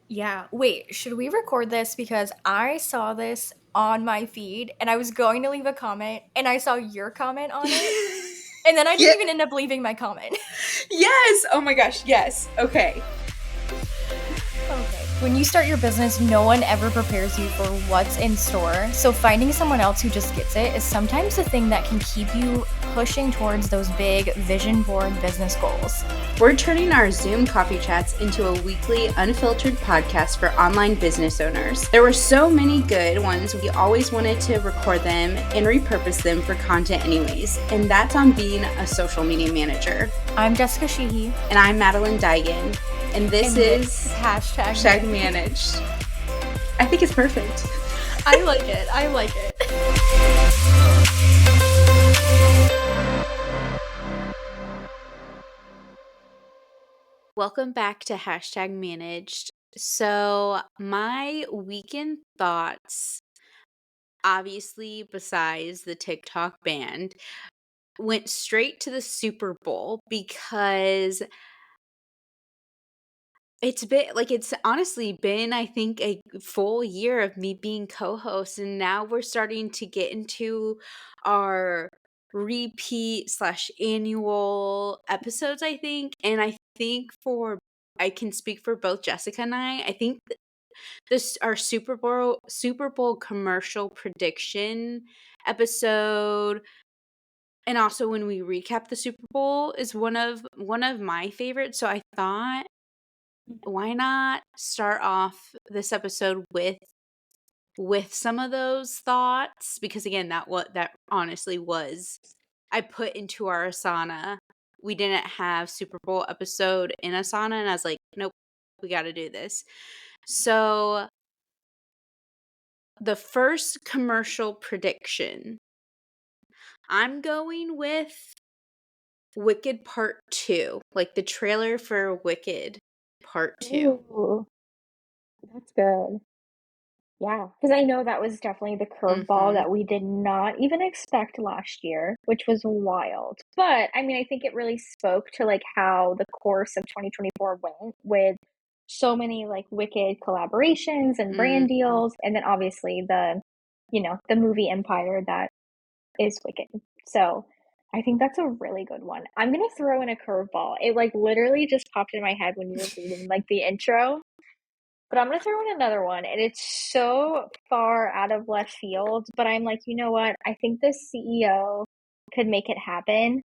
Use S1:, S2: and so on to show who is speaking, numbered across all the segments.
S1: Yeah. Wait, should we record this? Because I saw this on my feed and I was going to leave a comment and I saw your comment on it. And then I
S2: Yeah.
S1: didn't even end up leaving my comment.
S2: Yes. Oh my gosh. Yes. Okay.
S1: Okay. When you start your business, no one ever prepares you for what's in store. So finding someone else who just gets it is sometimes the thing that can keep you pushing towards those big vision board business goals.
S2: We're turning our Zoom coffee chats into a weekly, unfiltered podcast for online business owners. There were so many good ones, we always wanted to record them and repurpose them for content anyways. And that's on being a social media manager.
S1: I'm Jessica Sheehy.
S2: And I'm Madeline Daigan. And this is
S1: hashtag
S2: managed. I think it's perfect.
S1: I like it. I like it.
S2: Welcome back to hashtag managed. So my weekend thoughts, obviously besides the TikTok ban, went straight to the Super Bowl because it's honestly been, I think, a full year of me being co-host, and now we're starting to get into our repeat slash annual episodes, I think. And I think I can speak for both Jessica and I think this our Super Bowl commercial prediction episode, and also when we recap the Super Bowl, is one of my favorites. So I thought, why not start off this episode with some of those thoughts, because again, that honestly was, I put into our Asana. We didn't have Super Bowl episode in Asana, and I was like, nope, we got to do this. So the first commercial prediction, I'm going with Wicked Part 2, like the trailer for Wicked Part 2.
S3: Ooh, that's good. Yeah, because I know that was definitely the curveball
S2: Mhm.
S3: that we did not even expect last year, which was wild. But I mean, I think it really spoke to like how the course of 2024 went with so many like wicked collaborations and brand
S2: Mhm.
S3: deals, and then obviously the movie empire that is Wicked. So I think that's a really good one. I'm gonna throw in a curveball. It like literally just popped in my head when you were reading like the intro. But I'm gonna throw in another one, and it's so far out of left field, but I'm like, you know what? I think this CEO could make it happen.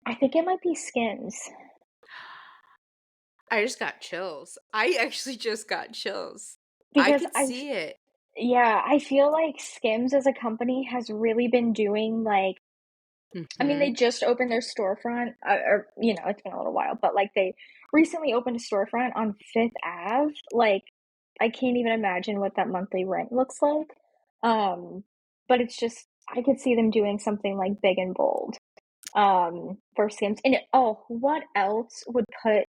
S3: I think it might be Skims.
S2: I just got chills. I actually just got chills. I
S3: Because
S2: could
S3: I
S2: see it.
S3: yeah, I feel like Skims as a company has really been doing like I mean, they
S2: Mhm.
S3: just opened their storefront, or it's been a little while, but like they recently opened a storefront on Fifth Ave. Like, I can't even imagine what that monthly rent looks like. But it's just I could see them doing something like big and bold for Skims. And what else would put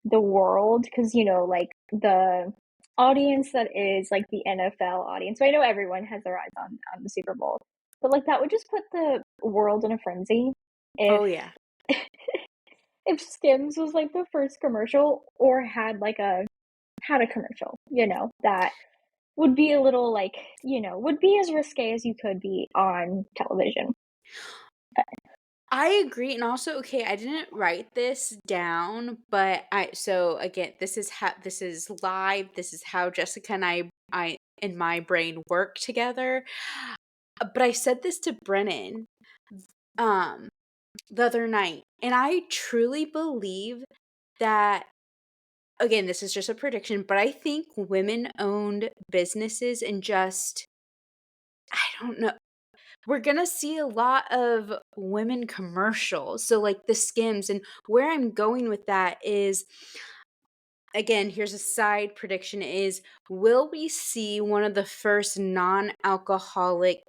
S3: the world? Because like the audience that is like the NFL audience. So I know everyone has their eyes on the Super Bowl, but like that would just put the world in a frenzy if
S2: Oh, yeah.
S3: if Skims was like the first commercial or had a commercial, that would be a little like, would be as risque as you could be on television.
S2: I agree, and also, okay, I didn't write this down, but again, this is live, this is how Jessica and I in my brain work together. But I said this to Brennan, um, the other night, and I truly believe that, again, this is just a prediction, but I think women-owned businesses and just, I don't know, we're gonna see a lot of women commercials. So like the Skims, and where I'm going with that is, again, here's a side prediction, is will we see one of the first non-alcoholic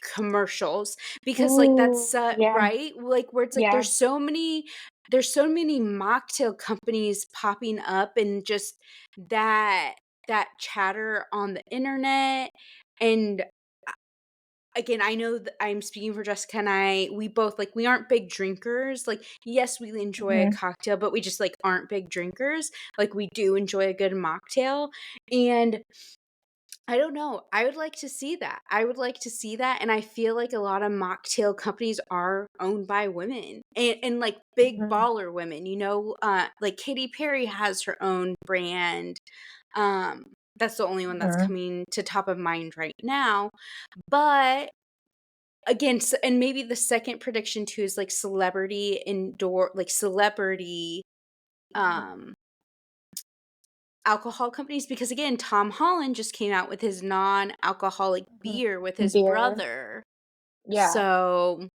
S2: commercials? Because like
S3: Ooh,
S2: that's
S3: yeah,
S2: right, like where it's like
S3: yeah.
S2: there's so many mocktail companies popping up, and just that chatter on the internet, and again, I know that I'm speaking for Jessica and I, we both, like, we aren't big drinkers, like, yes, we enjoy a
S3: Mhm,
S2: cocktail, but we just, like, aren't big drinkers, like, we do enjoy a good mocktail, and I don't know, I would like to see that, I would like to see that, and I feel like a lot of mocktail companies are owned by women, and, like, big
S3: mhm,
S2: baller women, like, Katy Perry has her own brand, that's the only one that's
S3: mhm,
S2: coming to top of mind right now, but again, and maybe the second prediction too is like celebrity um alcohol companies, because again, Tom Holland just came out with his non-alcoholic beer with
S3: mhm.
S2: his
S3: Beer.
S2: brother.
S3: Yeah,
S2: So,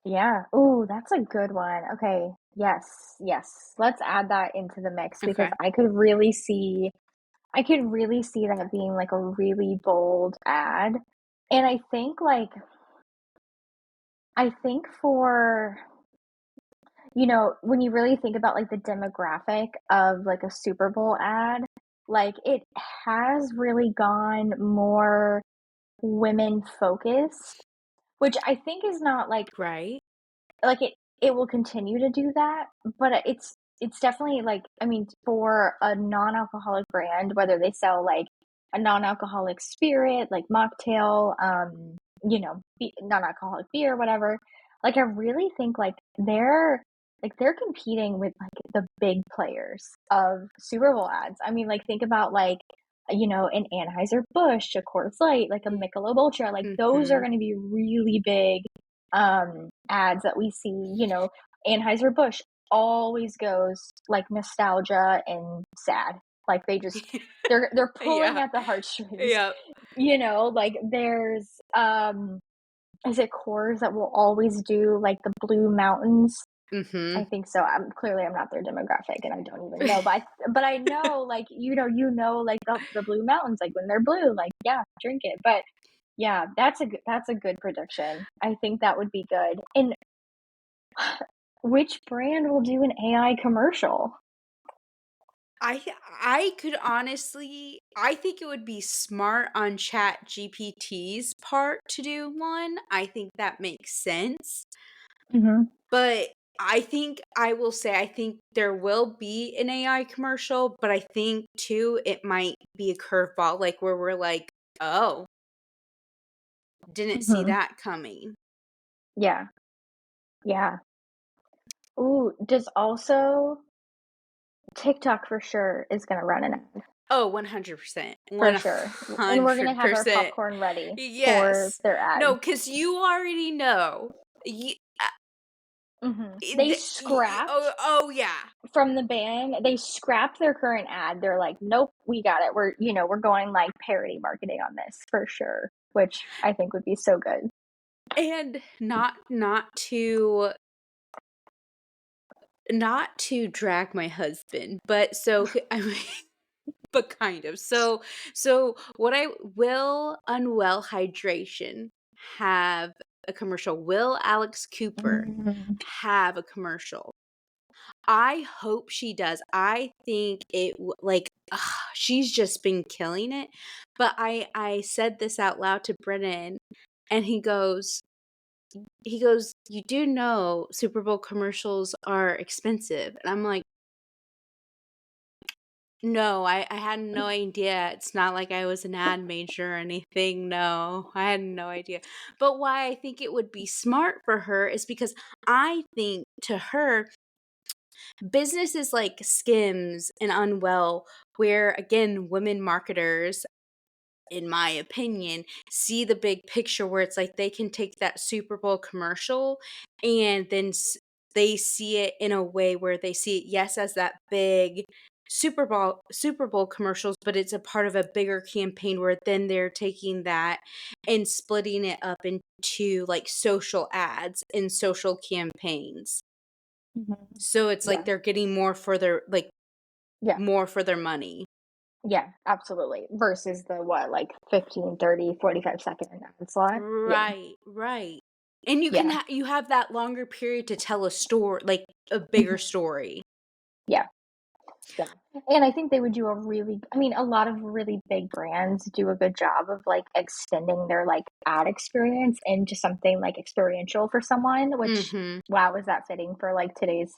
S3: yeah. Ooh, that's a good one. Okay. Yes, yes. Let's add that into the mix because
S2: okay.
S3: I could really see that being like a really bold ad. And I think for, when you really think about like the demographic of like a Super Bowl ad, like it has really gone more women focused, which I think is not
S2: Right?
S3: like it will continue to do that, but it's definitely like, I mean, for a non-alcoholic brand, whether they sell like a non-alcoholic spirit, like mocktail, non-alcoholic beer, whatever. Like I really think they're competing with like the big players of Super Bowl ads. I mean, like think about like an Anheuser-Busch, a Coors Light, like a Michelob Ultra, like those are
S2: Mhm.
S3: going to be really big ads that we see. Anheuser-Busch always goes like nostalgia and sad. Like they're pulling
S2: Yeah.
S3: at the heartstrings.
S2: Yeah.
S3: Like there's is it Coors that will always do like the Blue Mountains? I
S2: Mhm.
S3: think so. I'm not their demographic and I don't even know, but I know like like the Blue Mountains, like when they're blue, like yeah, drink it. But yeah, that's a good prediction. I think that would be good. And which brand will do an AI commercial?
S2: I could honestly, I think it would be smart on ChatGPT's part to do one. I think that makes sense.
S3: Mhm,
S2: But I think I will say I think there will be an AI commercial, but I think too it might be a curveball, like where we're like, "Oh, didn't see
S3: mhm.
S2: that coming."
S3: Yeah, yeah. Ooh, does also TikTok for sure is gonna run an ad,
S2: Oh, 100%.
S3: for sure, and we're gonna have our
S2: 100%.
S3: popcorn ready for
S2: Yes.
S3: their ad.
S2: No, because you already know. You,
S3: Mhm.
S2: eh,
S3: They
S2: the, oh,
S3: scrapped
S2: oh yeah.
S3: from the band, they scrapped their current ad. They're like, "Nope, we got it. We're going like parody marketing on this for sure," which I think would be so good.
S2: And not to drag my husband, but so I mean, but kind of. So what I will Unwell Hydration have a commercial? Will Alex Cooper
S3: Mm,
S2: have a commercial? I hope she does. I think like she's just been killing it. But I said this out loud to Brennan, and he goes, "You do know Super Bowl commercials are expensive." And I'm like, "No, I had no idea. It's not like I was an ad major or anything. No, I had no idea." But why I think it would be smart for her is because I think to her, businesses like Skims and Unwell, where again, women marketers, in my opinion, see the big picture where it's like they can take that Super Bowl commercial and then they see it in a way where they see it, yes, as that big Super Bowl commercials, but it's a part of a bigger campaign where then they're taking that and splitting it up into like social ads and social campaigns.
S3: mhm.
S2: So it's like
S3: Yeah,
S2: they're getting
S3: yeah,
S2: more for their money.
S3: yeah, absolutely. Versus the what, like 15, 30, 45 second ad slot? Yeah,
S2: Right, right. And
S3: yeah,
S2: you have that longer period to tell a story, like a bigger
S3: mhm,
S2: story.
S3: yeah. Yeah. And I think they would do I mean, a lot of really big brands do a good job of like extending their like ad experience into something like experiential for someone, which,
S2: Mm-hmm.
S3: wow, is that fitting for like today's,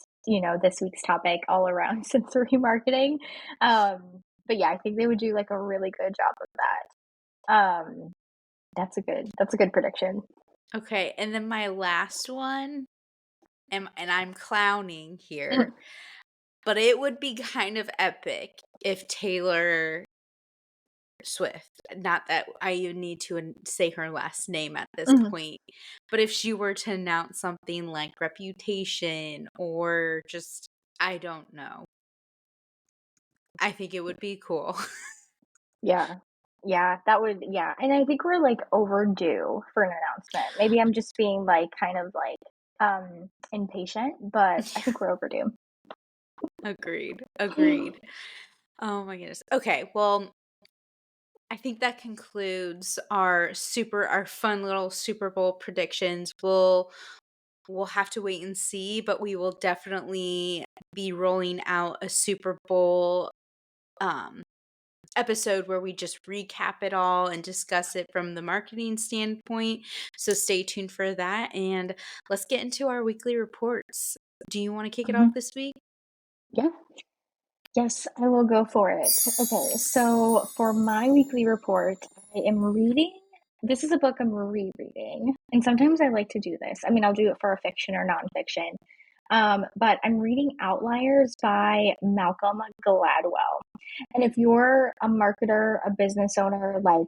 S3: this week's topic all around sensory marketing. But yeah, I think they would do like a really good job of that. That's a good prediction.
S2: Okay, and then my last one, and I'm clowning here, but it would be kind of epic if Taylor Swift, not that I even need to say her last name at this
S3: Mhm.
S2: point, but if she were to announce something like Reputation or just, I don't know, I think it would be cool.
S3: Yeah. Yeah, that would, yeah. And I think we're like overdue for an announcement. Maybe I'm just being like kind of like impatient, but I think we're overdue.
S2: Agreed. Agreed. Oh my goodness. Okay, well, I think that concludes our fun little Super Bowl predictions. We'll have to wait and see, but we will definitely be rolling out a Super Bowl um episode where we just recap it all and discuss it from the marketing standpoint. So stay tuned for that, and let's get into our weekly reports. Do you want to kick it off
S3: Mhm.
S2: this week?
S3: Yeah. Yes, I will go for it. Okay, so for my weekly report, I am reading. This is a book I'm rereading, and sometimes I like to do this. I mean, I'll do it for a fiction or nonfiction. But I'm reading Outliers by Malcolm Gladwell. And if you're a marketer, a business owner, like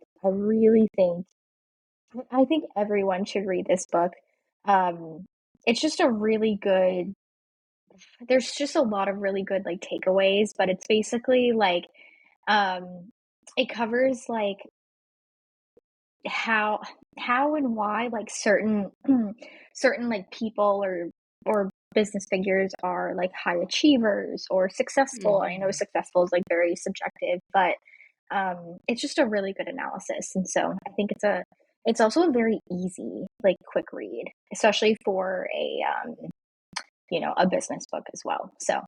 S3: I think everyone should read this book. It's just a really good, there's just a lot of really good like takeaways, but it's basically like, um, it covers like how and why like certain like people or business figures are like high achievers or successful. I know
S2: Mhm.
S3: successful is like very subjective, but it's just a really good analysis. And so I think it's also a very easy like quick read, especially for a business book as well. So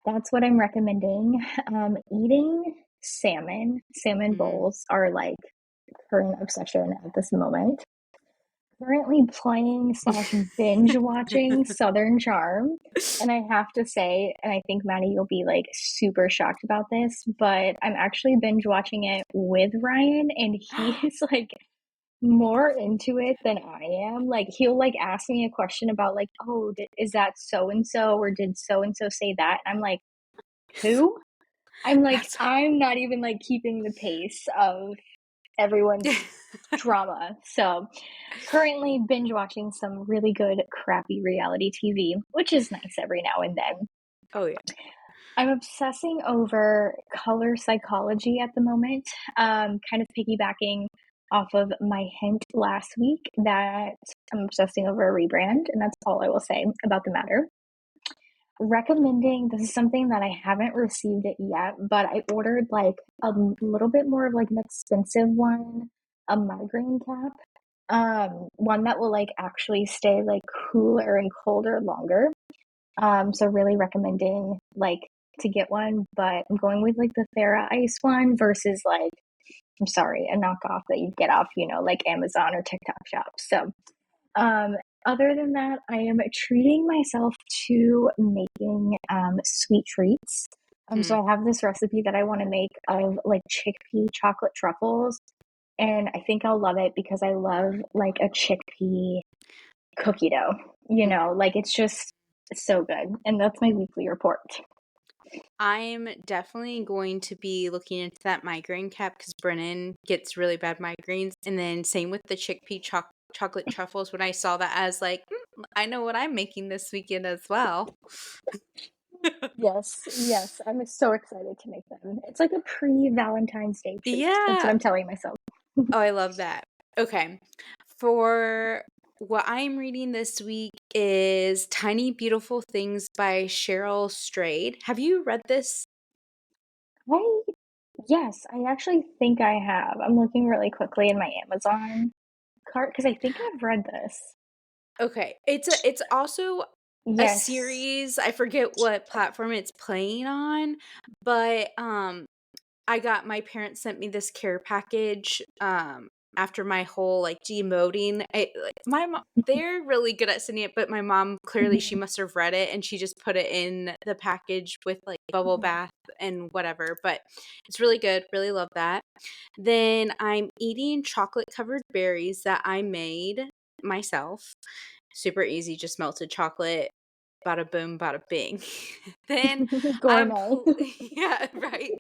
S3: that's what I'm recommending. Eating salmon
S2: Mm.
S3: bowls are like current obsession at this moment. Currently playing slash binge watching Southern Charm. And I have to say, and I think Maddie, you'll be like super shocked about this, but I'm actually binge watching it with Ryan, and he's like more into it than I am. Like he'll like ask me a question about like, oh, is that so and so, or did so and so say that? And I'm like, who? I'm like,
S2: That's
S3: I'm not even like keeping the pace of everyone's drama. So currently binge watching some really good crappy reality TV, which is nice every now and then.
S2: Oh yeah.
S3: I'm obsessing over color psychology at the moment, kind of piggybacking off of my hint last week that I'm obsessing over a rebrand, and that's all I will say about the matter. Recommending, this is something that I haven't received it yet, but I ordered like a little bit more of like an expensive one, a migraine cap, one that will like actually stay like cooler and colder longer. So really recommending like to get one, but I'm going with like the Thera Ice one versus like, I'm sorry, a knockoff that you'd get off, like Amazon or TikTok shop. So um, other than that, I am treating myself to making sweet treats.
S2: Mm.
S3: So I have this recipe that I want to make of like chickpea chocolate truffles, and I think I'll love it because I love like a chickpea cookie dough. Like it's just so good. And that's my weekly report.
S2: I'm definitely going to be looking into that migraine cap because Brennan gets really bad migraines. And then same with the chickpea chocolate truffles. When I saw that, I was like, I know what I'm making this weekend as well.
S3: Yes, yes. I'm so excited to make them. It's like a pre-Valentine's Day treat. That's what
S2: Yeah.
S3: I'm telling myself.
S2: Oh, I love that. Okay. For what I'm reading this week is Tiny Beautiful Things by Cheryl Strayed. Have you read this?
S3: I Yes, I actually think I have. I'm looking really quickly in my Amazon cart because I think I've read this.
S2: Okay. It's also a
S3: Yes.
S2: series. I forget what platform it's playing on, but my parents sent me this care package after my whole like demoting. My mom, they're really good at sending it, but my mom clearly she
S3: Mhm.
S2: must have read it and she just put it in the package with like bubble
S3: Mhm.
S2: bath and whatever. But it's really good. Really love that. Then I'm eating chocolate covered berries that I made myself. Super easy, just melted chocolate. Bada boom, bada bing. Then
S3: Gourmet.
S2: yeah, right.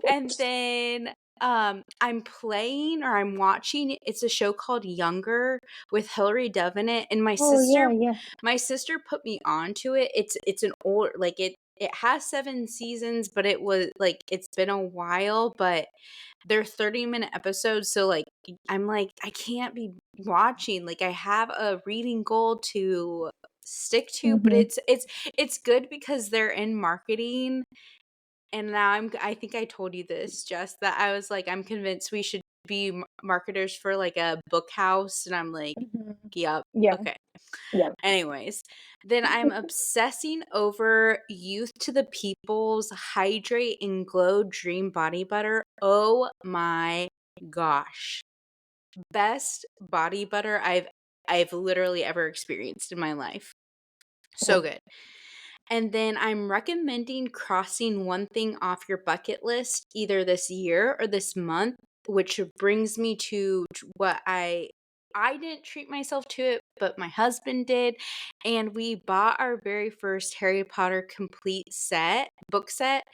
S2: And then I'm playing or I'm watching it's a show called Younger with Hilary Duff in it, and
S3: Oh, yeah, yeah.
S2: my sister put me onto it. It's an old like it has 7 seasons, but it was like it's been a while, but they're 30-minute episodes, so like I'm like I can't be watching. Like I have a reading goal to stick to, but
S3: Mhm.
S2: it's good because they're in marketing. And now I think I told you this, Jess, that I was like I'm convinced we should be marketers for like a book house, and I'm like,
S3: Mhm.
S2: yep.
S3: Yeah,
S2: Okay.
S3: yeah.
S2: Anyways, then I'm obsessing over Youth to the People's Hydrate and Glow Dream Body Butter. Oh my gosh. Best body butter I've literally ever experienced in my life. So
S3: Cool.
S2: good. And then I'm recommending crossing one thing off your bucket list either this year or this month, which brings me to what I didn't treat myself to it, but my husband did, and we bought our very first Harry Potter complete book set,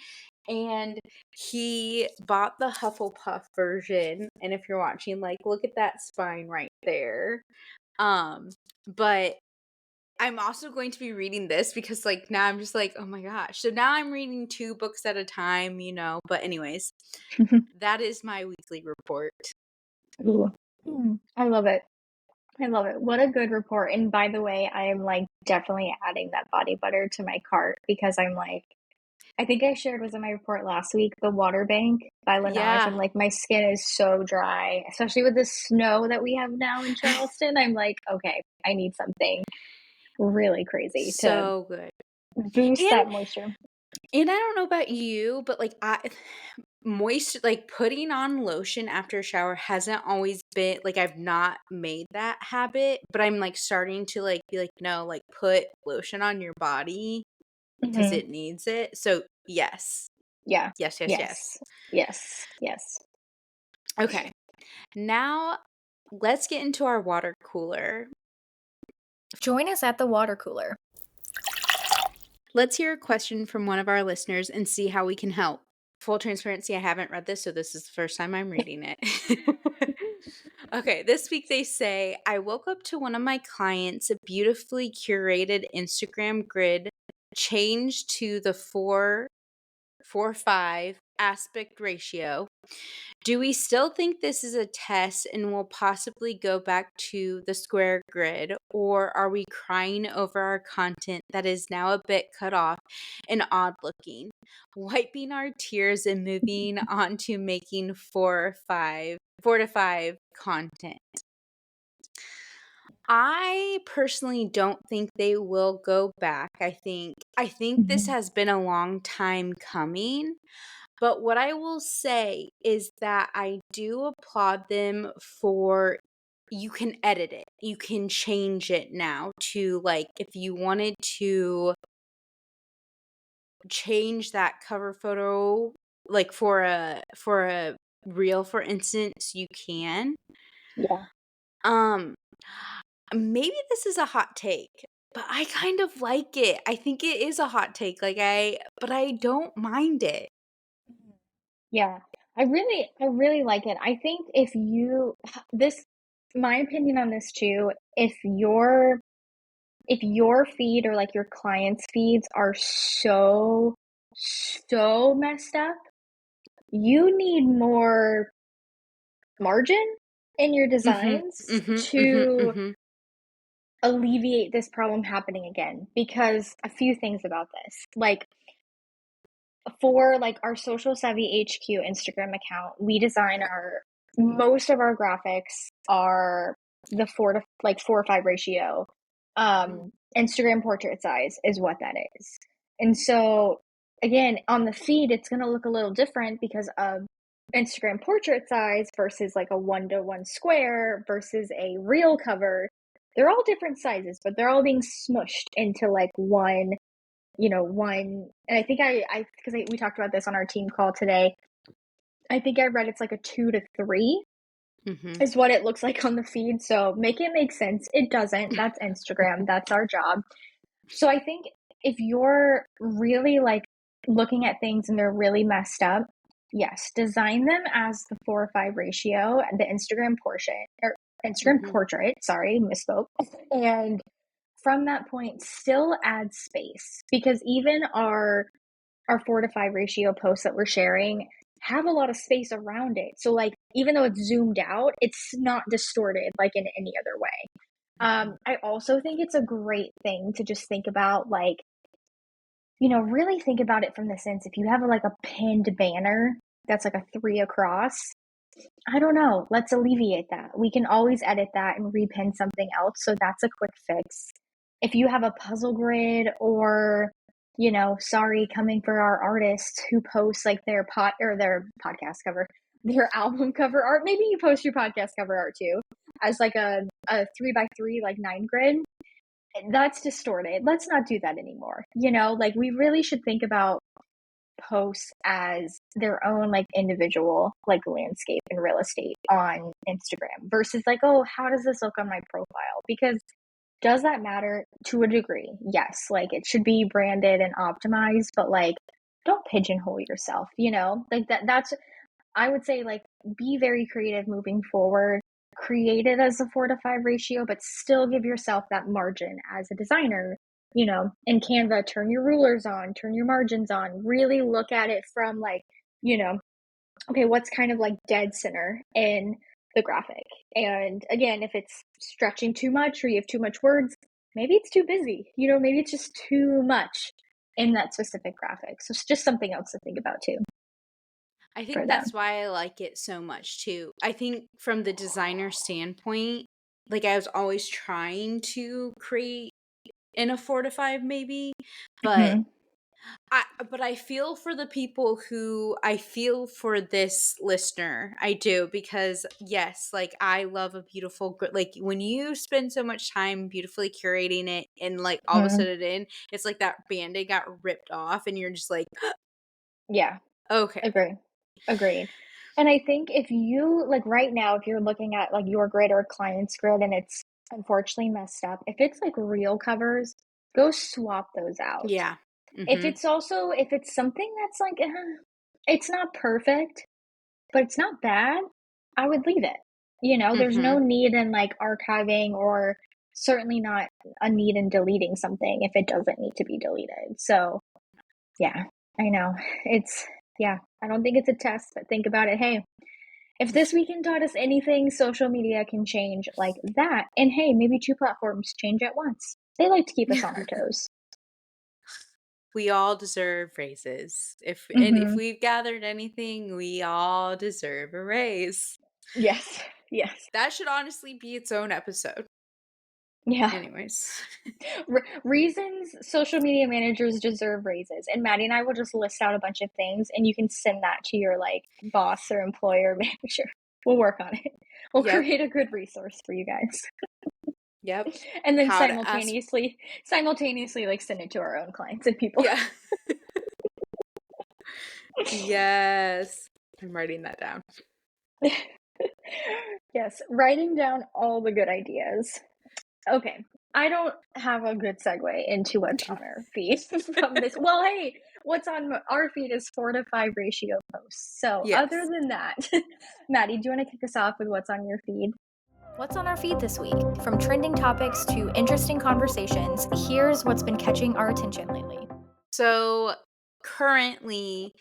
S2: and he bought the Hufflepuff version, and if you're watching, like look at that spine right there. Um but I'm also going to be reading this because like now I'm just like, oh my gosh. So now I'm reading 2 books at a time, but anyways, that is my weekly report.
S3: Ooh. I love it. I love it. What a good report. And by the way, I am like definitely adding that body butter to my cart because I'm like, I think I shared was in my report last week, the water bank by Laneige. I'm
S2: Yeah.
S3: like, my skin is so dry, especially with the snow that we have now in Charleston. I'm like, okay, I need something really crazy to
S2: So good.
S3: boost
S2: And
S3: that moisture.
S2: and I don't know about you, but like I moist like putting on lotion after a shower hasn't always been like I've not made that habit, but I'm like starting to like be like no, like put lotion on your body because
S3: Hmm.
S2: it needs it. So, yes.
S3: Yeah.
S2: Yes, yes, yes.
S3: Yes. Yes. Yes.
S2: Okay. Now, let's get into our water cooler.
S1: Join us at the water cooler.
S2: Let's hear a question from one of our listeners and see how we can help. Full transparency, I haven't read this, so this is the first time I'm reading it. Okay, this week they say, I woke up to one of my clients' a beautifully curated Instagram grid changed to the 4:5 aspect ratio. Do we still think this is a test and will possibly go back to the square grid, or are we crying over our content that is now a bit cut off and odd looking, wiping our tears and moving on to making 4 to 5 content? I personally don't think they will go back. I think this
S3: Mhm.
S2: has been a long time coming. But what I will say is that I do applaud them for you can edit it. You can change it now to like if you wanted to change that cover photo like for a reel for instance, you can.
S3: Yeah.
S2: Um maybe this is a hot take, but I kind of like it. I think it is a hot take. But I don't mind it.
S3: Yeah. I really like it. I think if you this my opinion on this too, if your feed or like your clients' feeds are so messed up, you need more margin in your
S2: Mhm.
S3: designs
S2: Mhm. Mhm.
S3: to
S2: Mhm.
S3: alleviate this problem happening again. Because a few things about this. Like for like our Social Savvy HQ Instagram account, we design our most of our graphics are the 4 to 5 ratio. Instagram portrait size is what that is. And so, again, on the feed, it's going to look a little different because of Instagram portrait size versus like a 1-to-1 square versus a real cover. They're all different sizes, but they're all being smushed into like one, one. And I think because we talked about this on our team call today. I think I read it's like a 2-to-3 is what it looks like on the feed. So make it make sense. It doesn't. That's Instagram. That's our job. So I think if you're really like looking at things and they're really messed up, yes, design them as the 4:5 ratio, the Instagram portrait, sorry, misspoke. And from that point, still add space, because even our 4:5 ratio posts that we're sharing have a lot of space around it. So like, even though it's zoomed out, it's not distorted like in any other way. I also think it's a great thing to just think about, like, really think about it from the sense, if you have like a pinned banner that's like a 3 across, I don't know, let's alleviate that. We can always edit that and repin something else. So that's a quick fix. If you have a puzzle grid, or, sorry, coming for our artists who post like their podcast cover, their album cover art, maybe you post your podcast cover art too as like a 3x3, like 9 grid. That's distorted. Let's not do that anymore. Like, we really should think about posts as their own like individual like landscape and real estate on Instagram versus like, oh, how does this look on my profile? Because does that matter? To a degree, yes. Like, it should be branded and optimized, but like, don't pigeonhole yourself, like that's, I would say, like, be very creative moving forward. Create it as a 4:5 ratio, but still give yourself that margin as a designer. In Canva, turn your rulers on, turn your margins on, really look at it from like, okay, what's kind of like dead center in the graphic. And again, if it's stretching too much or you have too much words, maybe it's too busy, maybe it's just too much in that specific graphic. So it's just something else to think about too
S2: I
S3: for
S2: think
S3: them.
S2: that's why I like it so much too. I think from the designer standpoint, like, I was always trying to create in a 4 to 5 maybe, but
S3: Mhm.
S2: I feel for the people who I feel for this listener. I do, because yes, like, I love a beautiful like, when you spend so much time beautifully curating it and like all of a
S3: Mhm.
S2: sudden it's like that band-aid got ripped off and you're just like,
S3: Yeah.
S2: okay.
S3: Agreed. And I think if you, like, right now, if you're looking at like your grid or a client's grid and it's unfortunately messed up, if it's like real covers, go swap those out.
S2: Yeah.
S3: If it's something that's like, it's not perfect, but it's not bad, I would leave it. There's no
S2: Mhm.
S3: need in like archiving, or certainly not a need in deleting something if it doesn't need to be deleted. So, yeah, I know. Yeah, I don't think it's a test, but think about it. Hey, if this weekend taught us anything, social media can change like that. And hey, maybe 2 platforms change at once. They like to keep us on our toes.
S2: We all deserve raises. If
S3: Mm-hmm.
S2: we've gathered anything, we all deserve a raise.
S3: Yes. Yes.
S2: That should honestly be its own episode.
S3: Yeah.
S2: Anyways.
S3: Reasons social media managers deserve raises. And Maddie and I will just list out a bunch of things, and you can send that to your like boss or employer manager. We'll work on it. We'll
S2: Yep.
S3: create a good resource for you guys.
S2: Yep.
S3: And then
S2: How to ask.
S3: simultaneously like send it to our own clients and people.
S2: Yeah. Yes. I'm writing that down.
S3: Yes, writing down all the good ideas. Okay, I don't have a good segue into what's on our feed from this. Well, hey, what's on our feed is 4:5 ratio posts. So, other
S2: Yes.
S3: than that, Maddie, do you want to kick us off with what's on your feed?
S1: What's on our feed this week? From trending topics to interesting conversations, here's what's been catching our attention lately.
S2: So currently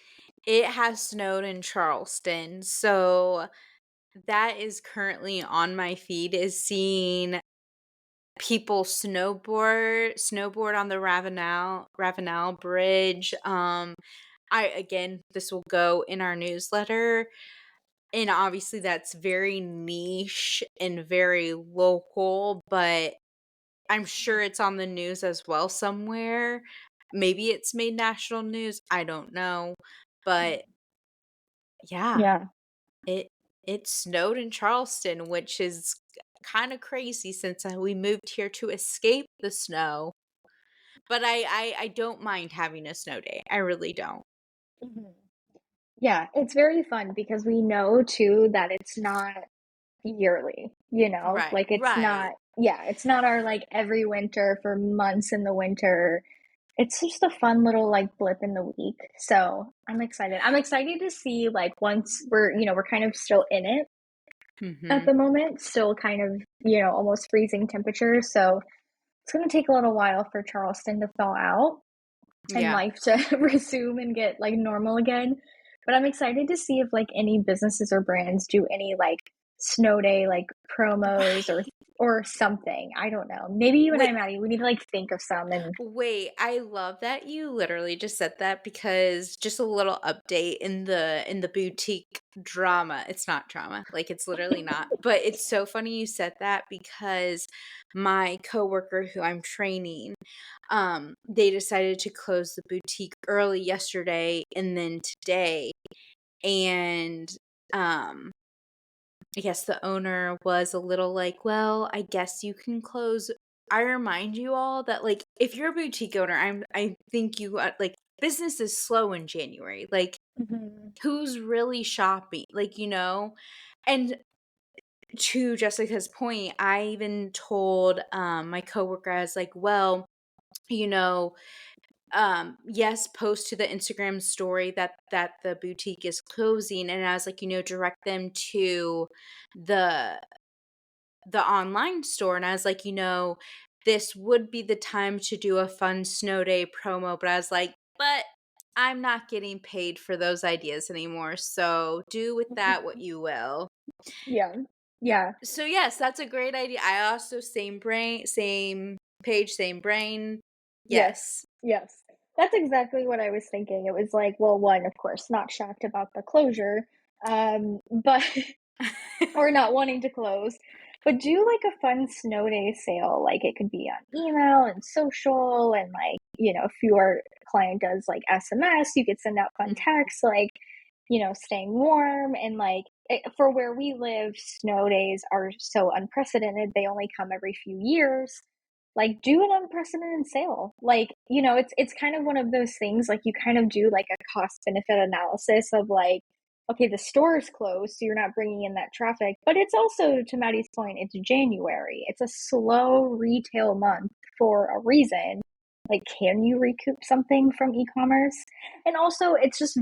S2: it has snowed in Charleston. So that is currently on my feed, is seeing people snowboard on the Ravenel Bridge. I again, this will go in our newsletter, and obviously that's very niche and very local, but I'm sure it's on the news as well somewhere. Maybe it's made national news, I don't know, but yeah,
S3: Yeah.
S2: it it snowed in Charleston, which is kinda crazy since, we moved here to escape the snow, but I don't mind having a snow day, I really don't.
S3: Mhm. Yeah, it's very fun because we know too that it's not yearly, you know?
S2: Right,
S3: Like, it's
S2: right.
S3: not yeah, it's not our, like, every winter for months in the winter. It's just a fun little, like, blip in the week, so I'm excited. I'm excited to see, like, once we're kind of still in it at
S2: Mhm.
S3: the moment, still kind of, almost freezing temperatures, so it's gonna take a little while for Charleston to thaw out and
S2: Yeah.
S3: life to resume and get like normal again. But I'm excited to see if like any businesses or brands do any like snow day like promos
S2: Right.
S3: or something. I don't know. Maybe you and I,
S2: Wait
S3: Maddie, we need to like think of some and
S2: Wait, I love that you literally just said that because just a little update in the boutique drama. It's not drama, like it's literally not. But it's so funny you said that because my coworker who I'm training, they decided to close the boutique early yesterday and then today. And um I guess the owner was a little like, "Well, I guess you can close." I remind you all that, like, if you're a boutique owner, I think you, like, business is slow in January, like,
S3: Mhm.
S2: who's really shopping? Like, And to Jessica's point, I even told, my coworker, I was like, "Well, you know, yes, post to the Instagram story that the boutique is closing," and I was like, "Direct them to the online store," and I was like, "This would be the time to do a fun snow day promo," but I was like, "But I'm not getting paid for those ideas anymore, so do with that what you will."
S3: Yeah. Yeah.
S2: So, yes, that's a great idea. I also same brain, same page, same brain.
S3: Yes.
S2: Yes.
S3: Yes. That's exactly what I was thinking. It was like, well, one, of course, not shocked about the closure, but or not wanting to close, but do like a fun snow day sale. Like it could be on email and social, and like, if your client does like SMS, you could send out fun
S2: Mhm.
S3: texts, like, staying warm. And like for where we live, snow days are so unprecedented. They only come every few years. Like do an unprecedented sale. Like, it's kind of one of those things like you kind of do like a cost benefit analysis of like, okay, the store is closed, so you're not bringing in that traffic. But it's also, to Maddie's point, it's January. It's a slow retail month for a reason. Like, can you recoup something from e-commerce? And also, it's just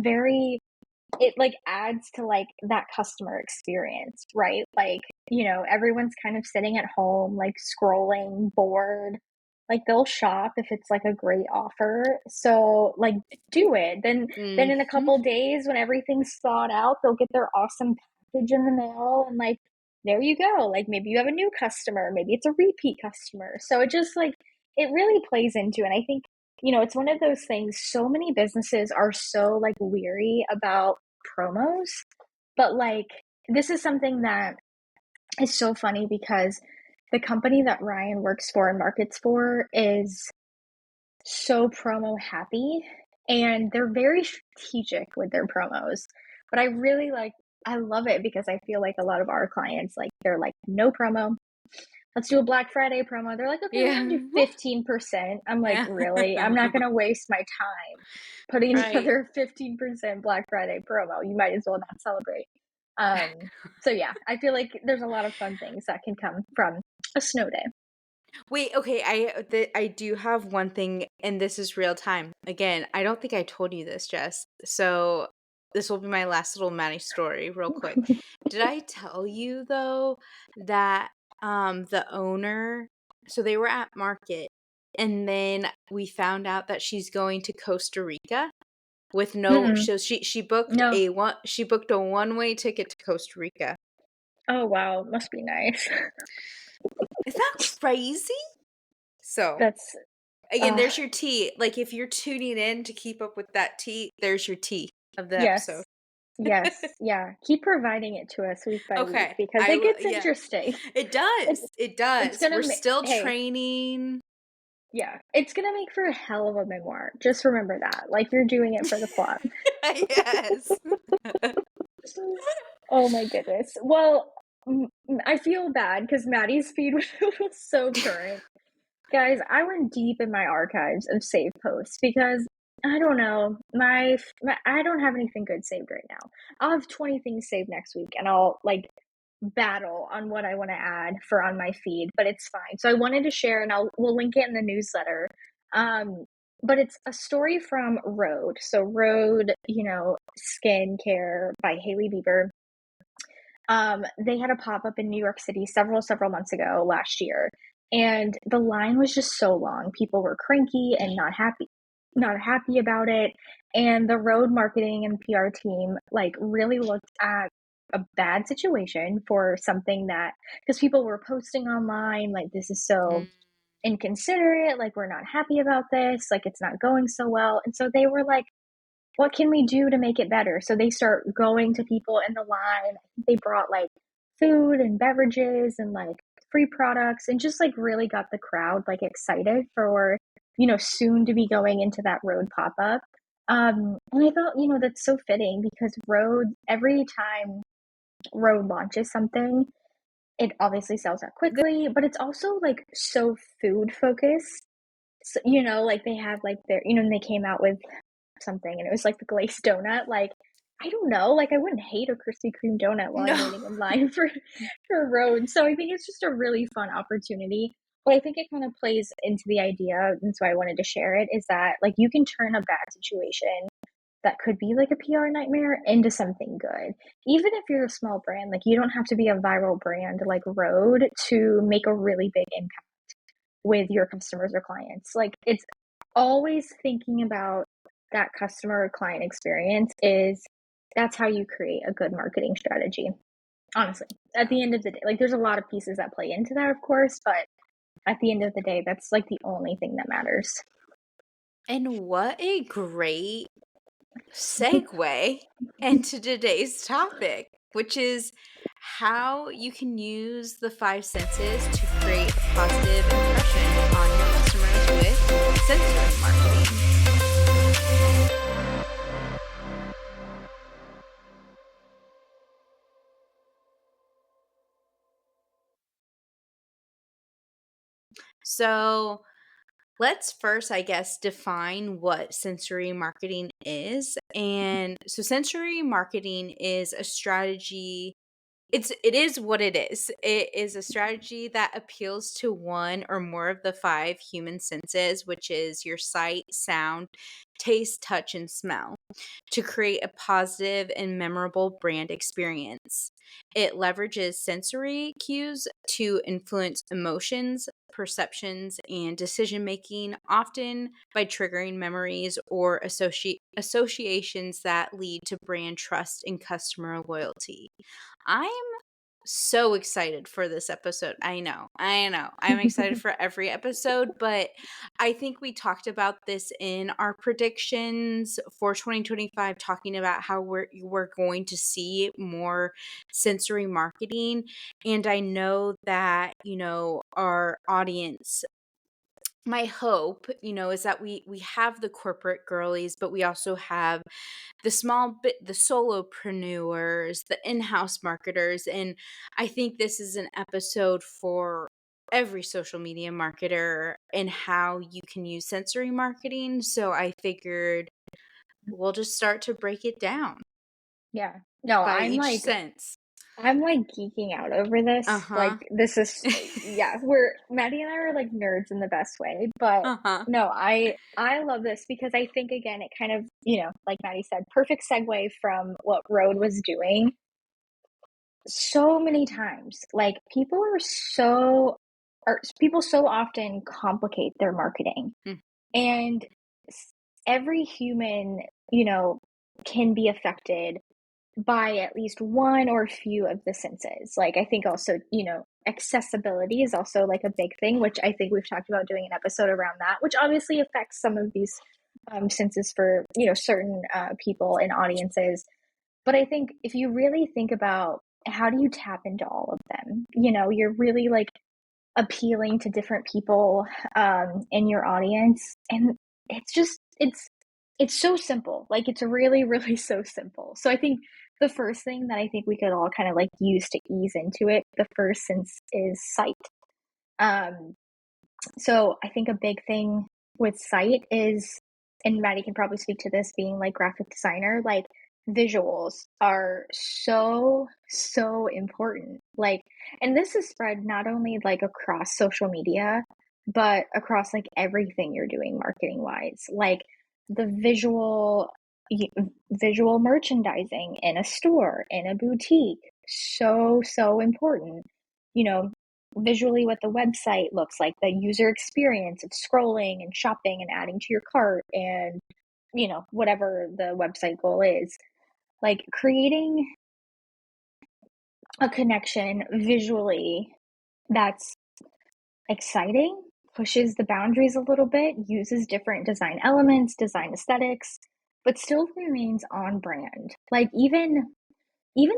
S3: it like adds to like that customer experience, right? Like, everyone's kind of sitting at home, like scrolling, bored. Like they'll shop if it's like a great offer. So like do it. Then in a
S2: Mhm.
S3: couple days when everything's thawed out, they'll get their awesome package in the mail and like there you go. Like maybe you have a new customer, maybe it's a repeat customer. So it just like it really plays into, and I think it's one of those things. So many businesses are so like weary about promos, but like this is something that is so funny because the company that Ryan works for and markets for is so promo happy, and they're very strategic with their promos. But I love it because I feel like a lot of our clients, like, they're like, no promo. Let's do a Black Friday promo. They're like, okay, we're
S2: Yeah.
S3: gonna do 15%. I'm like,
S2: Yeah.
S3: really? I'm not gonna waste my time putting
S2: Right.
S3: together a 15% Black Friday promo. You might as well not celebrate. So yeah, I feel like there's a lot of fun things that can come from a snow day.
S2: Wait, okay, I do have one thing, and this is real time. Again, I don't think I told you this, Jess. So this will be my last little Maddie story, real quick. Did I tell you though that the owner, so they were at market, and then we found out that she's going to Costa Rica with no,
S3: Mm-mm.
S2: so she booked
S3: No.
S2: a one-way ticket to Costa Rica.
S3: Oh wow, must be nice.
S2: Is that crazy? So
S3: That's
S2: again,
S3: uh
S2: there's your tea. Like, if you're tuning in to keep up with that tea, there's your tea of the
S3: yes.
S2: episode.
S3: Yes, yeah. Keep providing it to us week by week
S2: Okay,
S3: because
S2: I
S3: it
S2: will.
S3: gets
S2: Yeah,
S3: interesting.
S2: it
S3: It's
S2: does. It
S3: it's
S2: does.
S3: gonna
S2: We're still
S3: hey,
S2: training.
S3: yeah, it's gonna make for a hell of a memoir. Just remember that. Like you're doing it for the plot.
S2: Yes.
S3: Oh my goodness. Well, I feel bad because Maddie's feed was so current. Guys, I went deep in my archives of saved posts because I don't know, I don't have anything good saved right now. I'll have 20 things saved next week and I'll like battle on what I want to add for on my feed, but it's fine. So I wanted to share and we'll link it in the newsletter. But it's a story from Rhode. So Rhode, skin care by Haley Bieber. They had a pop up in New York City several months ago last year, and the line was just so long. People were cranky and not happy about it. And the Road marketing and PR team like really looked at a bad situation for something that because people were posting online like this is so
S2: Mm.
S3: inconsiderate, like we're not happy about this, like it's not going so well. And so they were like, what can we do to make it better? So they start going to people in the line. They brought like food and beverages and like free products and just like really got the crowd like excited for, soon to be going into that Road pop up. And I thought, that's so fitting because Road, every time Road launches something, it obviously sells out quickly, but it's also like so food focused. So, like they have like their, and they came out with something and it was like the glazed donut. Like, I don't know, like I wouldn't hate a Krispy Kreme donut while I'm
S2: No.
S3: waiting in line for Road. So I think it's just a really fun opportunity. But I think it kind of plays into the idea, and so I wanted to share it, is that like you can turn a bad situation that could be like a PR nightmare into something good. Even if you're a small brand, like you don't have to be a viral brand like Road to make a really big impact with your customers or clients. Like it's always thinking about that customer or client experience is that's how you create a good marketing strategy. Honestly, at the end of the day, like there's a lot of pieces that play into that, of course, but at the end of the day, that's like the only thing that matters.
S2: And what a great segue into today's topic, which is how you can use the five senses to create a positive impression on your customers with sensory marketing. So, let's first, I guess, define what sensory marketing is. And so, sensory marketing is a strategy. It is what it is. It is a strategy that appeals to one or more of the five human senses, which is your sight, sound, taste, touch, and smell, to create a positive and memorable brand experience. It leverages sensory cues to influence emotions, perceptions, and decision making, often by triggering memories or associations that lead to brand trust and customer loyalty. I'm so excited for this episode. I know. I know. I'm excited for every episode, but I think we talked about this in our predictions for 2025, talking about how we're going to see more sensory marketing. And I know that, our audience, my hope, is that we have the corporate girlies, but we also have the solopreneurs, the in-house marketers, and I think this is an episode for every social media marketer and how you can use sensory marketing. So I figured we'll just start to break it down
S3: Yeah. No,
S2: by each sense.
S3: I'm like geeking out over this. Like
S2: Uh-huh.
S3: this is yeah, we're Maddie and I are like nerds in the best way, but
S2: Uh-huh.
S3: no, I love this because I think again it kind of, like Maddie said, perfect segue from what Road was doing so many times. Like people so often complicate their marketing.
S2: Mm.
S3: And every human, can be affected by at least one or a few of the senses. Like I think also, accessibility is also like a big thing, which I think we've talked about doing an episode around that, which obviously affects some of these senses for, certain people and audiences. But I think if you really think about how do you tap into all of them, you know, you're really like appealing to different people in your audience, and it's just it's so simple. Like it's really really so simple. So I think the first thing that I think we could all kind of like use to ease into it, the first sense is sight. Um, so I think a big thing with sight is, and Maddie can probably speak to this being like graphic designer, like visuals are so, so important. Like, and this is spread not only like across social media, but across like everything you're doing marketing wise. Like the visual merchandising in a store, in a boutique, so, so important. You know, visually what the website looks like, the user experience of scrolling and shopping and adding to your cart and, you know, whatever the website goal is. Like creating a connection visually that's exciting, pushes the boundaries a little bit, uses different design elements, design aesthetics, but still remains on brand. Like even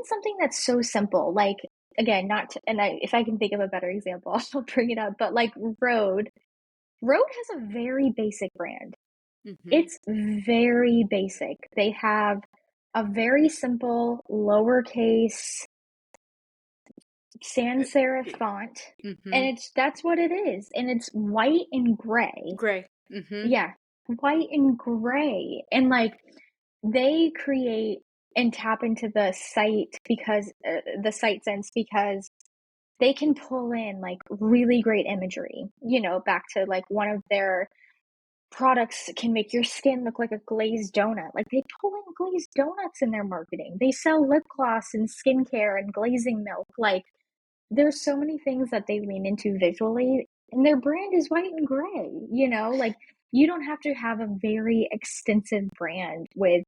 S3: something that's so simple, like again, not to, and I, if I can think of a better example, I'll bring it up. But like Rode has a very basic brand.
S2: Mm-hmm.
S3: It's very basic. They have a very simple lowercase sans serif font, and
S2: Mm-hmm.
S3: that's what it is, and it's white and gray.
S2: Gray. Mm-hmm.
S3: Yeah, white and gray, and like they create and tap into the site because the site sense because they can pull in like really great imagery. You know, back to like one of their products can make your skin look like a glazed donut. Like they pull in glazed donuts in their marketing. They sell lip gloss and skincare and glazing milk. Like there's so many things that they lean into visually, and their brand is white and gray. You know, like you don't have to have a very extensive brand with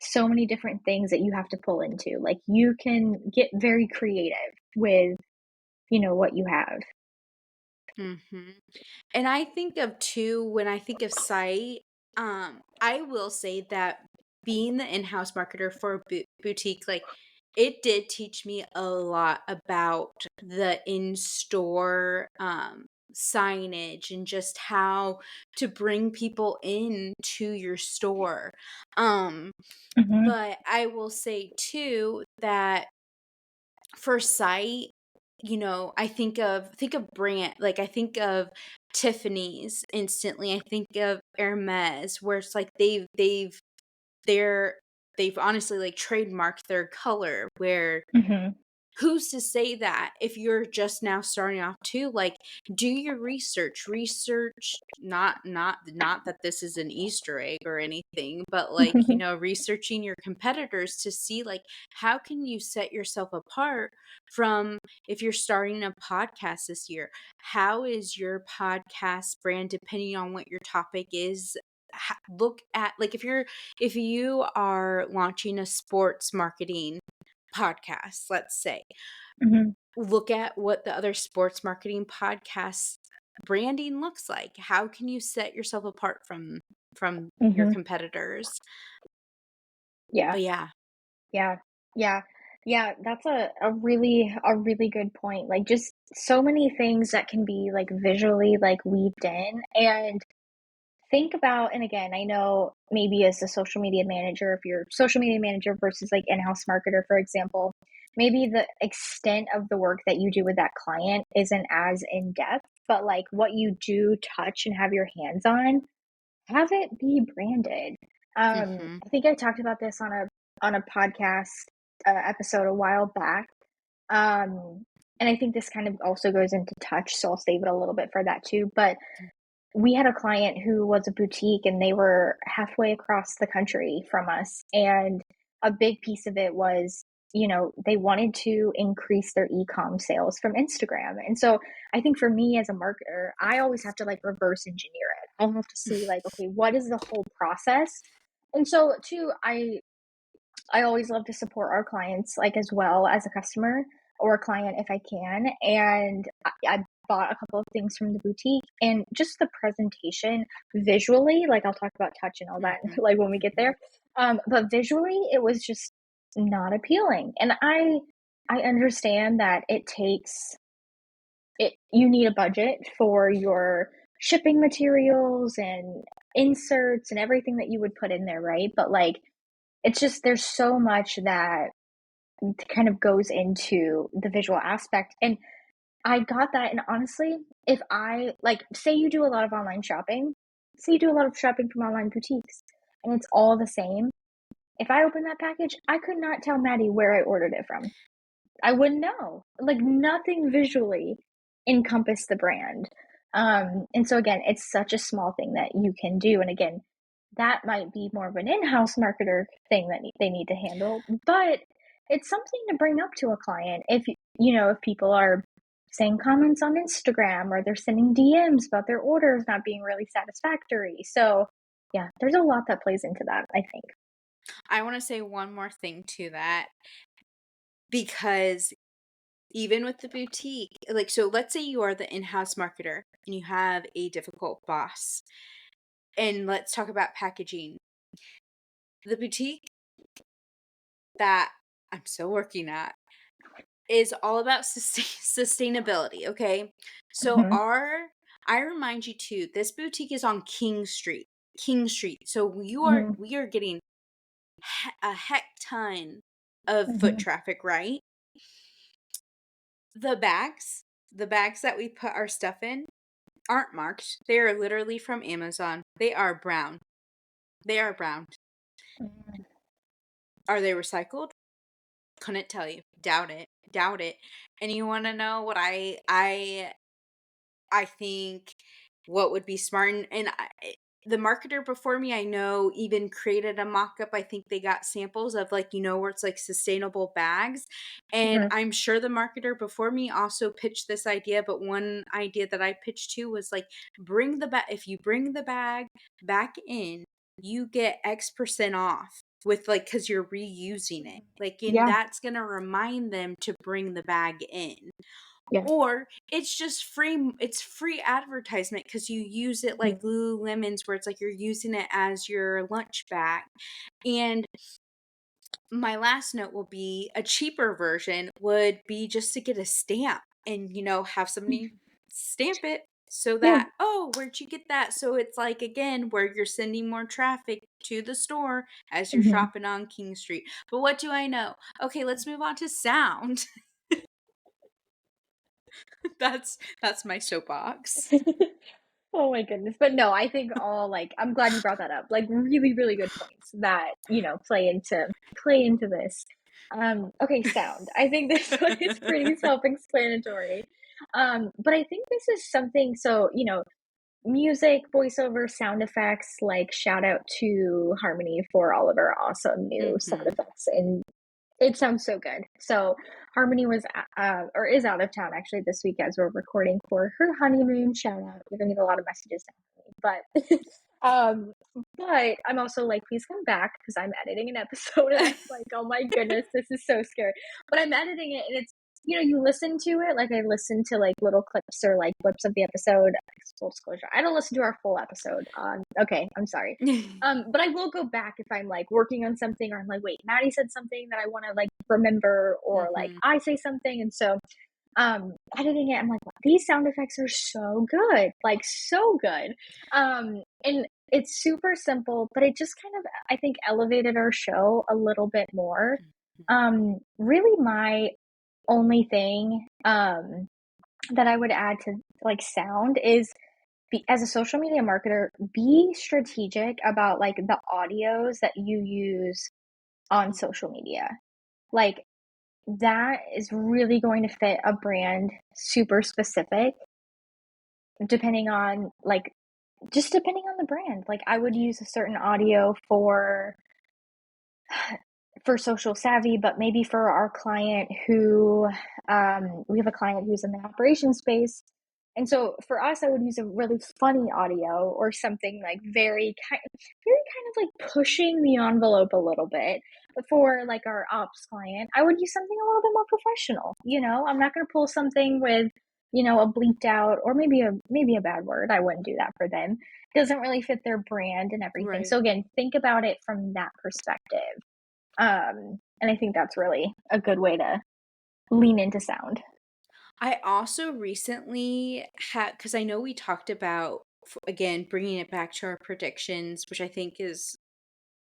S3: so many different things that you have to pull into. Like you can get very creative with, you know, what you have.
S2: Mm-hmm. And I think of too, when I think of site, I will say that being the in-house marketer for a boutique, like it did teach me a lot about the in-store signage and just how to bring people in to your store. Um,
S3: Mm-hmm.
S2: but I will say too that for site, I think of brand, like I think of Tiffany's instantly. I think of Hermes, where it's like they're they've honestly like trademarked their color, where
S3: Mm-hmm.
S2: who's to say that if you're just now starting off too, like do your research, not that this is an Easter egg or anything, but like researching your competitors to see like how can you set yourself apart from, if you're starting a podcast this year, how is your podcast brand depending on what your topic is. Look at, like, if you are launching a sports marketing podcasts, let's say,
S3: Mm-hmm.
S2: look at what the other sports marketing podcasts branding looks like. How can you set yourself apart from your
S3: Mm-hmm.
S2: competitors?
S3: Yeah.
S2: But yeah.
S3: Yeah. Yeah. Yeah. That's a really good point. Like just so many things that can be like visually like weaved in. And think about, and again, I know maybe as a social media manager, if you're social media manager versus like in-house marketer, for example, maybe the extent of the work that you do with that client isn't as in depth, but like what you do touch and have your hands on, have it be branded.
S2: Mhm.
S3: I think I talked about this on a podcast episode a while back. And I think this kind of also goes into touch, so I'll save it a little bit for that too. But we had a client who was a boutique and they were halfway across the country from us. And a big piece of it was, you know, they wanted to increase their e-com sales from Instagram. And so I think for me as a marketer, I always have to like reverse engineer it. I have to see like, okay, what is the whole process? And so too, I always love to support our clients like as well as a customer or a client if I can. And I bought a couple of things from the boutique, and just the presentation visually, like I'll talk about touch and all that
S2: Mhm.
S3: like when we get
S2: Mhm.
S3: there. But visually it was just not appealing. And I understand that you need a budget for your shipping materials and inserts and everything that you would put in there, right? But like it's just there's so much that kind of goes into the visual aspect. And I got that. And honestly, if I like, say you do a lot of online shopping, say you do a lot of shopping from online boutiques, and it's all the same. If I open that package, I could not tell Maddie where I ordered it from. I wouldn't know. Like nothing visually encompassed the brand. And so again, it's such a small thing that you can do. And again, that might be more of an in-house marketer thing that they need to handle, but it's something to bring up to a client if if people are saying comments on Instagram or they're sending DMs about their orders not being really satisfactory. So yeah, there's a lot that plays into that, I think.
S2: I want to say one more thing to that, because even with the boutique, like, so let's say you are the in-house marketer and you have a difficult boss. And let's talk about packaging. The boutique that I'm still working at is all about sustainability, okay? So
S3: Hmm.
S2: I remind you too, this boutique is on King Street. King Street. So
S3: Hmm.
S2: we are getting a heck ton of foot
S3: Hmm.
S2: traffic, right? The bags that we put our stuff in aren't marked. They are literally from Amazon. They are brown. They are brown. Are they recycled? Couldn't tell you. Doubt it. Doubt it. And you want to know what I think what would be smart, and the marketer before me, I know, even created a mock-up. I think they got samples of, like, where it's like sustainable bags. And
S3: Hmm.
S2: I'm sure the marketer before me also pitched this idea, but one idea that I pitched too was like, bring the bag if you bring the bag back in, you get X% off with, like, because you're reusing it. Like, and
S3: Yeah.
S2: that's gonna remind them to bring the bag in.
S3: Yeah.
S2: Or it's just free advertisement because you use it like
S3: Mhm.
S2: Lululemons, where it's like you're using it as your lunch bag. And my last note will be a cheaper version would be just to get a stamp and, have somebody stamp it so
S3: Yeah.
S2: that, oh, where'd you get that? So it's like, again, where you're sending more traffic to the store as you're
S3: Mhm.
S2: shopping on King Street. But what do I know? Okay, let's move on to sound. That's my soapbox.
S3: Oh my goodness. But no, I think I'm glad you brought that up. Like really, really good points that, play into this. Okay, sound. I think this one is pretty self-explanatory. But I think this is something music, voiceover, sound effects, like shout out to Harmony for all of our awesome new sound
S2: Mhm.
S3: effects and it sounds so good. So Harmony was or is out of town actually this week as we're recording for her honeymoon. Shout out. We're gonna get a lot of messages now, but um, but I'm also like, please come back because I'm editing an episode and I'm like, oh my goodness, this is so scary. But I'm editing it and it's you listen to it like I listen to like little clips or like clips of the episode. Full disclosure, I don't listen to our full episode. Okay, I'm sorry. But I will go back if I'm like working on something or I'm like, wait, Maddie said something that I want to like remember or like
S2: Mhm.
S3: I say something. And so editing it, I'm like, wow, these sound effects are so good, like so good. And it's super simple, but it just kind of, I think, elevated our show a little bit more. Really my only thing that I would add to like sound is as a social media marketer, be strategic about like the audios that you use on
S2: Mhm.
S3: social media. Like that is really going to fit a brand super specific depending on just depending on the brand. Like I would use a certain audio for social savvy, but maybe for our client who we have a client who's in the operations space. And so for us, I would use a really funny audio or something like very kind of like pushing the envelope a little bit. But for like our ops client, I would use something a little bit more professional. I'm not going to pull something with, a bleeped out or maybe a bad word. I wouldn't do that for them. It doesn't really fit their brand and everything.
S2: Right.
S3: So again, think about it from that perspective. And I think that's really a good way to lean into sound.
S2: I also recently had, because I know we talked about, again, bringing it back to our predictions, which I think is,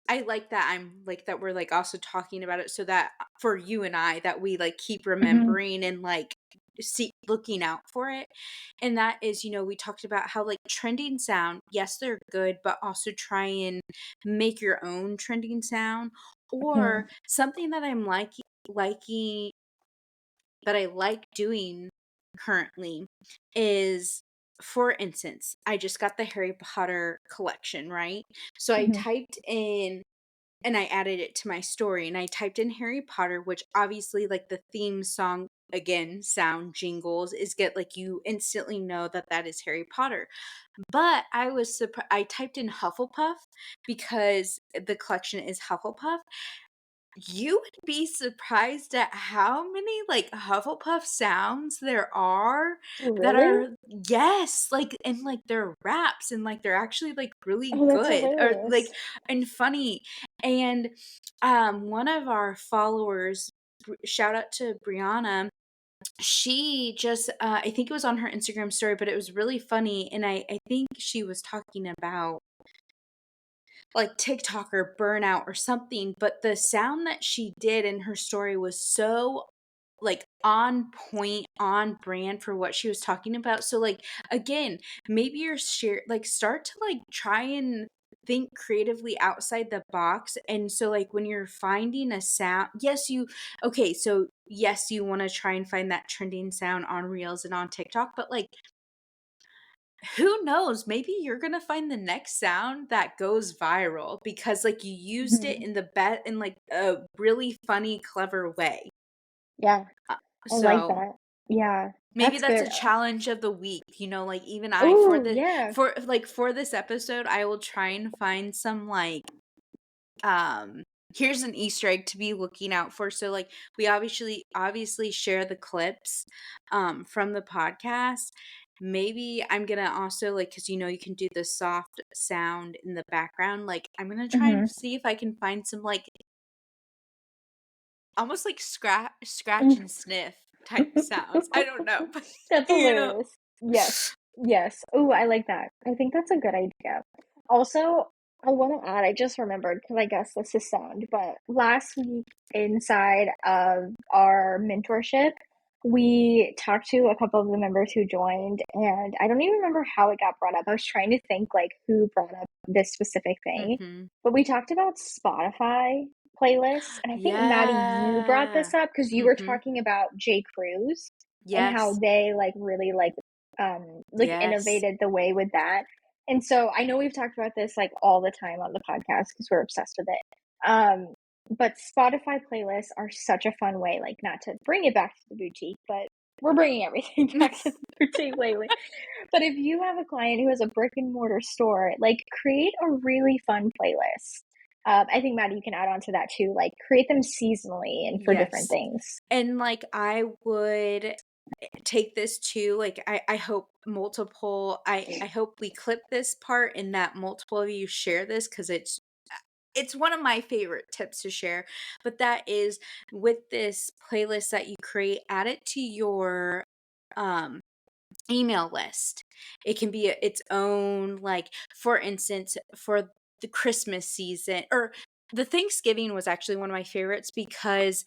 S2: I like that I'm like that we're like also talking about it so that for you and I that we like keep
S3: Mhm,
S2: remembering and like see looking out for it. And that is, we talked about how like trending sound, yes, they're good, but also try and make your own trending sound
S3: mhm,
S2: or something that I'm liking that I like doing currently is, for instance, I just got the Harry Potter collection, right? So I
S3: mhm,
S2: typed in and I added it to my story and I typed in Harry Potter, which obviously like the theme song again sound jingles is get like you instantly know that that is Harry Potter. But I was surprised. I typed in Hufflepuff because the collection is Hufflepuff. You would be surprised at how many, like, Hufflepuff sounds there are that
S3: Really?
S2: are yes, like, and, like, they're raps and, like, they're actually, like, really
S3: Oh, that's
S2: good or, like,
S3: hilarious.
S2: and funny, and, one of our followers, shout out to Brianna, she just, I think it was on her Instagram story, but it was really funny, and I think she was talking about like TikTok or burnout or something, but the sound that she did in her story was so like on point, on brand for what she was talking about. So like again, maybe you're share like start to like try and think creatively outside the box. And so like when you're finding a sound, yes, you want to try and find that trending sound on Reels and on TikTok, but like who knows? Maybe you're gonna find the next sound that goes viral because like you used it
S3: Mhm.
S2: in the bet in like a really funny, clever way.
S3: Yeah,
S2: Uh,
S3: I like
S2: so
S3: that. Yeah,
S2: maybe
S3: that's
S2: that's
S3: good.
S2: a challenge of the week, like even I
S3: Oh, yeah.
S2: for this episode, I will try and find some like um here's an Easter egg to be looking out for. So like we obviously share the clips from the podcast. Maybe I'm gonna also like because you can do the soft sound in the background. Like I'm gonna try and
S3: Mhm.
S2: see if I can find some like almost like scratch and sniff type sounds. I don't know, but
S3: That's
S2: you know.
S3: hilarious. Yes. Yes. Oh, I like that. I think that's a good idea. Also, I want to add, I just remembered because I guess this is sound, but last week inside of our mentorship, we talked to a couple of the members who joined, and I don't even remember how it got brought up. I was trying to think like who brought up this specific thing,
S2: Mhm.
S3: but we talked about Spotify playlists, and I think Maddie, you brought
S2: Yeah.
S3: this up because you were
S2: Mhm.
S3: talking about J. Crews and how
S2: Yes.
S3: they like really like
S2: Yes.
S3: innovated the way with that. And so I know we've talked about this like all the time on the podcast because we're obsessed with it. But Spotify playlists are such a fun way, like not to bring it back to the boutique, but we're bringing everything back to the boutique lately. But if you have a client who has a brick and mortar store, like create a really fun playlist. I think Maddie, you can add on to that too. Like create them seasonally and for different
S2: Yes.
S3: things.
S2: And like I would take this too like I hope multiple I hope we clip this part and that multiple of you share this because it's one of my favorite tips to share, but that is with this playlist that you create, add it to your um email list. It can be its own, like, for instance, for the Christmas season or the Thanksgiving was actually one of my favorites because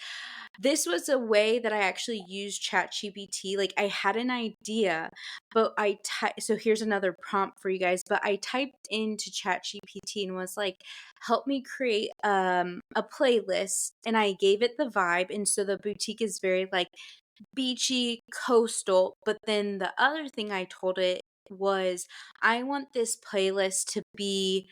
S2: this was a way that I actually used ChatGPT. Like I had an idea, but so here's another prompt for you guys, but I typed into ChatGPT and was like, help me create a playlist and I gave it the vibe and so the boutique is very like beachy, coastal. But then the other thing I told it was, I want this playlist to be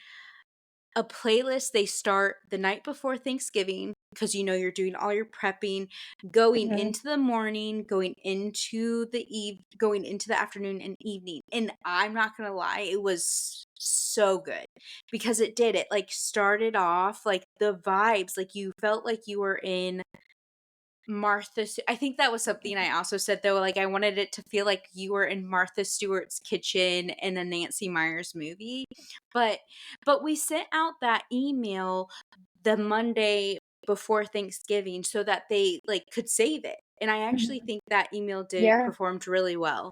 S2: a playlist they start the night before Thanksgiving because you're doing all your prepping, going
S3: Mhm.
S2: into the morning, going into the afternoon and evening. And I'm not gonna lie, it was so good because it like started off like the vibes, like you felt like you were in I think that was something I also said though, like I wanted it to feel like you were in Martha Stewart's kitchen in a Nancy Meyers movie. But but we sent out that email the Monday before Thanksgiving so that they, like, could save it, and I actually
S3: Mhm.
S2: think that email did
S3: Yeah.
S2: performed really well.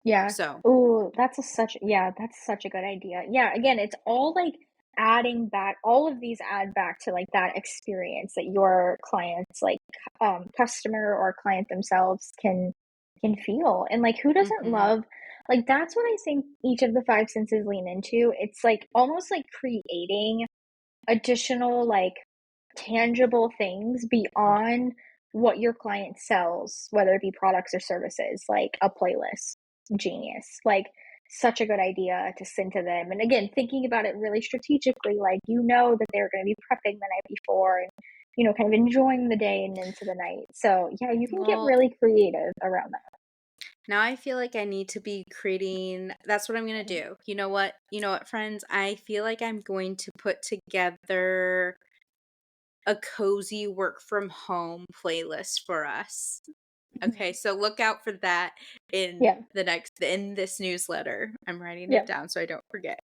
S3: Yeah.
S2: So
S3: Ooh, that's such a good idea. Yeah, again, it's all like adding back all of these add back to like that experience that your clients like customer or client themselves can feel. And like who doesn't
S2: mhm.
S3: love like that's what I think each of the five senses lean into. It's like almost like creating additional, like, tangible things
S2: Mm.
S3: beyond what your client sells, whether it be products or services, like a playlist. Genius. Like, such a good idea to send to them. And again, thinking about it really strategically, like, you know that they're gonna be prepping the night before and, kind of enjoying the day and into the night. So, yeah, you can get
S2: Well,
S3: really creative around that.
S2: now I feel like I need to be creating that's what I'm gonna do. You know what? You know what, friends? I feel like I'm going to put together a cozy work from home playlist for us. Okay,
S3: Mhm.
S2: so look out for that
S3: Yeah.
S2: in this newsletter. I'm writing it
S3: Yeah.
S2: down so I don't forget.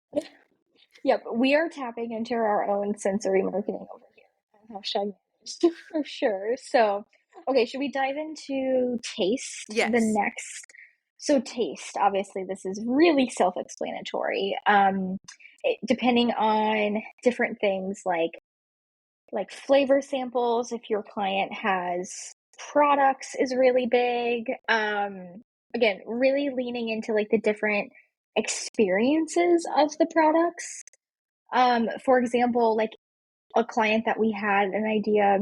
S3: Yep, we are tapping into our own sensory marketing over here. Hashtag managed for sure. So, okay, should we dive into taste the
S2: Yes.
S3: next? So, taste, obviously, this is really self-explanatory. Depending on different things like flavor samples, if your client has products, is really big. Again, really leaning into like the different experiences of the products. For example, like a client that we had an idea,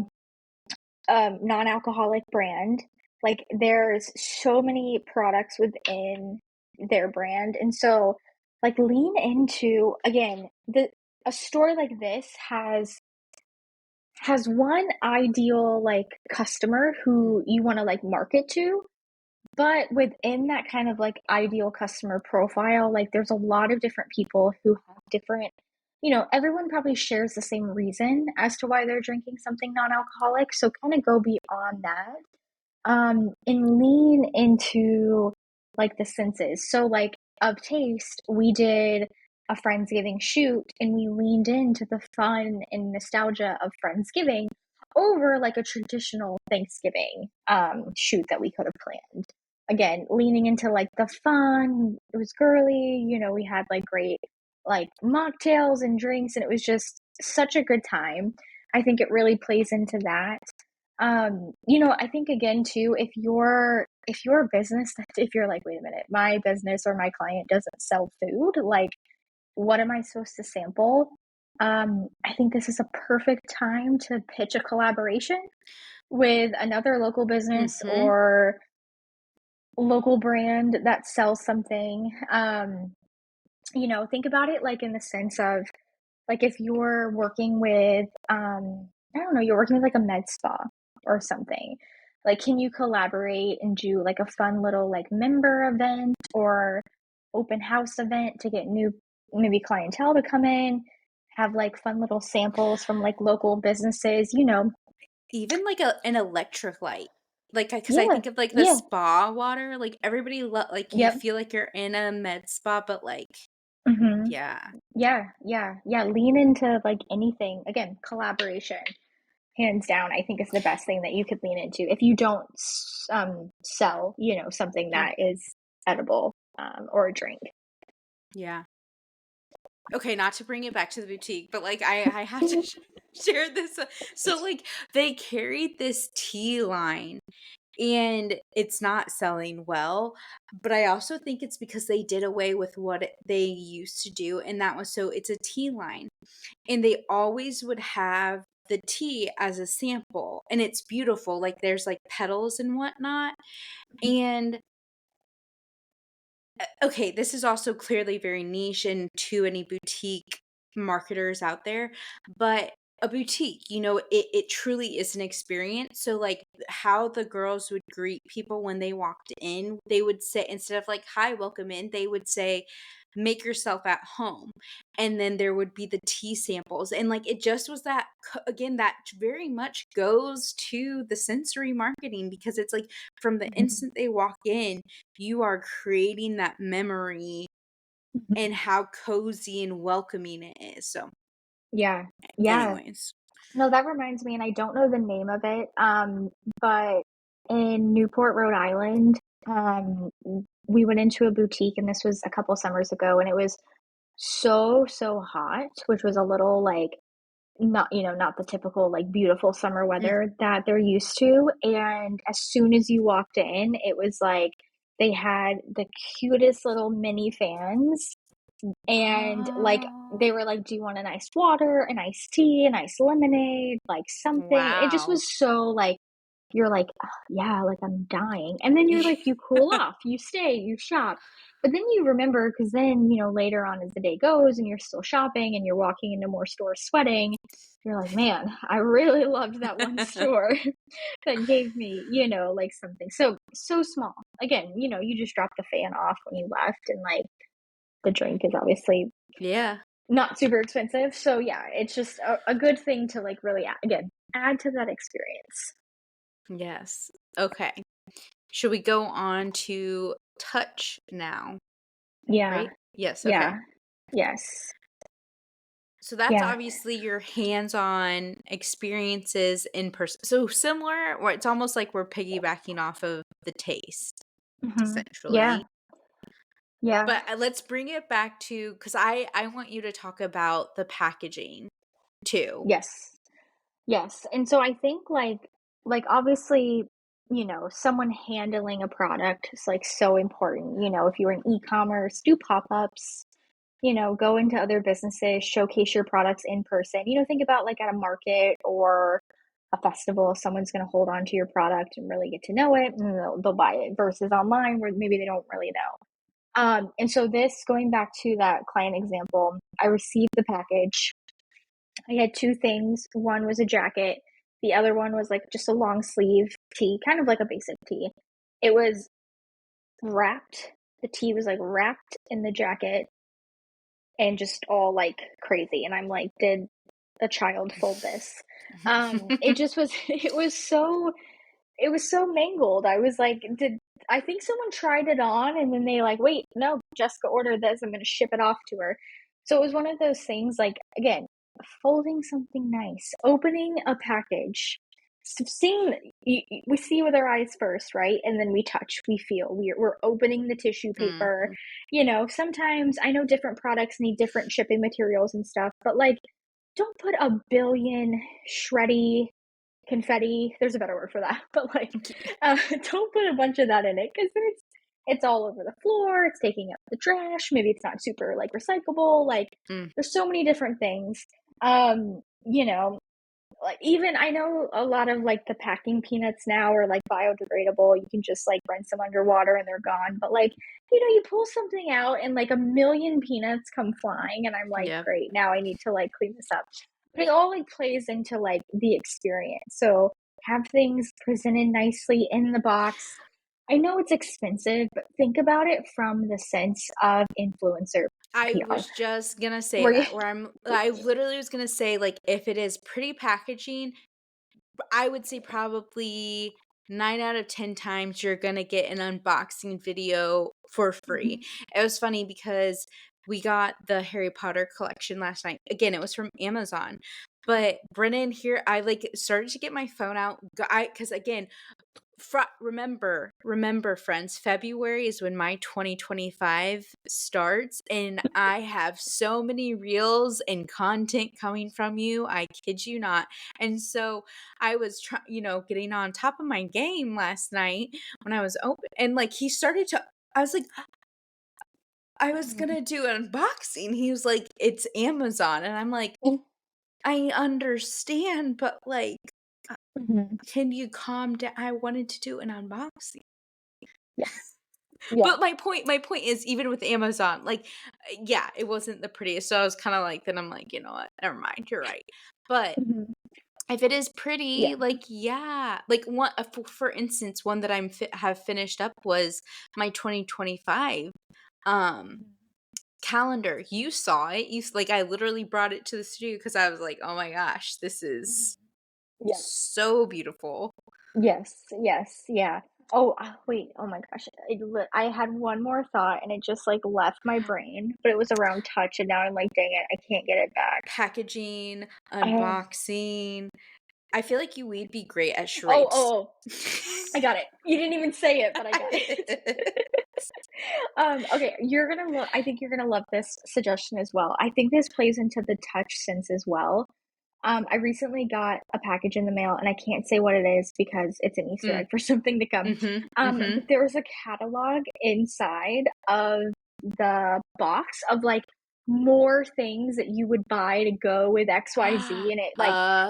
S3: non-alcoholic brand, like there's so many products within their brand. And so like lean into again, the a store like this has one ideal like customer
S2: Mm.
S3: who you want to like market to, but within that kind of like ideal customer profile, like there's a lot of different people who have different, everyone probably shares the same reason as to why they're drinking something non-alcoholic. So kind of go beyond that, and lean into like the senses. So like of taste, we did a Friendsgiving shoot and we leaned into the fun and nostalgia of Friendsgiving over like a traditional Thanksgiving shoot that we could have planned. Again, leaning into like the fun. It was girly, we had like great like mocktails and drinks and it was just such a good time. I think it really plays into that. I think again too, if your business, if you're like, wait a minute, my business or my client doesn't sell food, like what am I supposed to sample? I think this is a perfect time to pitch a collaboration with another local business
S2: Mhm.
S3: or local brand that sells something. Think about it like in the sense of like if you're working with I don't know, you're working with like a med spa or something. Like can you collaborate and do like a fun little like member event or open house event to get new maybe clientele to come in, have like fun little samples from like local businesses.
S2: Even like an electric light. Like, because I
S3: Yeah.
S2: think of, like, the
S3: Yeah.
S2: spa water, like, everybody like, you
S3: Yep.
S2: feel like you're in a med spa, but, like
S3: Mhm.
S2: yeah.
S3: Yeah, yeah, yeah, lean into like anything. Again, collaboration. Hands down, I think is the best thing that you could lean into if you don't sell, something
S2: Yeah.
S3: that is edible, or a drink.
S2: Yeah. Okay, not to bring it back to the boutique, but, like, I have to share this, so, like, they carried this tea line, and it's not selling well, but I also think it's because they did away with what they used to do, and that was so it's a tea line. And they always would have the tea as a sample, and it's beautiful, like, there's, like, petals and whatnot,
S3: Mhm,
S2: and okay, this is also clearly very niche and to any boutique marketers out there, but a boutique, it truly is an experience. So, like, how the girls would greet people when they walked in, they would say, instead of like, hi, welcome in, they would say, make yourself at home. And then there would be the tea samples. And like, it just was that, again, that very much goes to the sensory marketing because it's like from the
S3: mhm,
S2: instant they walk in, you are creating that memory and
S3: mhm.
S2: how cozy and welcoming it is. So,
S3: Yeah, yeah.
S2: anyways.
S3: No, that reminds me, and I don't know the name of it, but in Newport, Rhode Island, we went into a boutique, and this was a couple summers ago, and it was so hot, which was a little like not, not the typical like beautiful summer
S2: Mm.
S3: weather that they're used to. And as soon as you walked in, it was like they had the cutest little mini fans, and like
S2: Oh,
S3: they were like, "Do you want an iced water, an iced tea, an iced lemonade, like something?" It just
S2: wow.
S3: was so like you're like, "Ugh, yeah, like I'm dying." And then you're like, you cool off, you stay, you shop. But then you remember, because then, later on as the day goes and you're still shopping and you're walking into more stores sweating, you're like, man, I really loved that one store that gave me, like something so small. Again, you just dropped the fan off when you left, and like the drink is obviously
S2: Yeah.
S3: not super expensive. So yeah, it's just a good thing to like really again add to that experience.
S2: Yes. Okay. Should we go on to touch now?
S3: Yeah,
S2: Right? Yes. Okay.
S3: yeah, yes,
S2: So that's
S3: yeah,
S2: obviously your hands-on experiences in person. So similar, or it's almost like we're piggybacking off of the taste,
S3: yeah,
S2: essentially.
S3: yeah,
S2: But let's bring it back to because I want you to talk about the packaging too.
S3: yes, yes. And so I think like obviously, someone handling a product is like so important. If you're in e-commerce, do pop-ups, go into other businesses, showcase your products in person. Think about like at a market or a festival, someone's going to hold on to your product and really get to know it, and they'll buy it, versus online where maybe they don't really know. And so this, going back to that client example, I received the package. I had two things. One was a jacket. The other one was like just a long sleeve tee, kind of like a basic tee. It was wrapped. The tee was like wrapped in the jacket and just all like crazy. And I'm like, did a child fold this? It just was, it was so mangled. I was like, I think someone tried it on and then they like, wait, no, Jessica ordered this. I'm going to ship it off to her. So it was one of those things like, again, folding something nice, opening a package, seeing, we see with our eyes first, right? And then we touch, we feel, we're opening the tissue
S2: Mm,
S3: paper. Sometimes I know different products need different shipping materials and stuff, but like, don't put a billion shreddy confetti. There's a better word for that, but like, don't put a bunch of that in it, because it's all over the floor. It's taking up the trash. Maybe it's not super like recyclable. Like,
S2: mm,
S3: there's so many different things. Um, you know, like even I know a lot of like the packing peanuts now are like biodegradable. You can just like rinse them underwater and they're gone. But like, you pull something out and like a million peanuts come flying, and I'm like,
S2: yep.
S3: great, now I need to like clean this up. But it all like plays into like the experience. So have things presented nicely in the box. I know it's expensive, but think about it from the sense of influencer
S2: I
S3: PR.
S2: was just gonna say
S3: Where you
S2: that where I literally was gonna say like if it is pretty packaging, I would say probably 9 out of 10 times you're gonna get an unboxing video for free.
S3: Mhm,
S2: It was funny because we got the Harry Potter collection last night. Again, it was from Amazon. But Brennan here, I like started to get my phone out. Because again, remember, friends, February is when my 2025 starts, and I have so many reels and content coming from you. I kid you not. And so I was getting on top of my game last night when I was open, and like he started to. I was like, I was
S3: mhm,
S2: gonna do an unboxing. He was like, it's Amazon, and I'm like,
S3: mhm,
S2: I understand, but like, uh,
S3: mhm.
S2: can you calm down? I wanted to do an unboxing.
S3: Yes. Yeah.
S2: But my point is even with Amazon, like, yeah, it wasn't the prettiest, so I was kinda like then I'm like, "You know what? Never mind, you're right." But
S3: Mhm.
S2: if it is pretty,
S3: Yeah.
S2: like, yeah. Like, one for instance, one that have finished up was my 2025, um, calendar. You saw it. Like, I literally brought it to the studio because I was like, "Oh my gosh, this
S3: Mhm.
S2: is
S3: Yeah.
S2: so beautiful."
S3: Yes, yes, yeah. Wait, oh my gosh. I had one more thought and it just like left my brain, but it was around touch and now I'm like, dang it, I can't get it back.
S2: Packaging,
S3: Oh,
S2: unboxing. I feel like would be great at
S3: oh,
S2: charades.
S3: oh, I got it. You didn't even say it, but I got it. Okay, I think you're gonna love this suggestion as well. I think this plays into the touch sense as well. I recently got a package in the mail, and I can't say what it is because it's an Easter
S2: Mm,
S3: egg for something to come.
S2: mhm,
S3: But
S2: mhm.
S3: there was a catalog inside of the box of like more things that you would buy to go with XYZ, and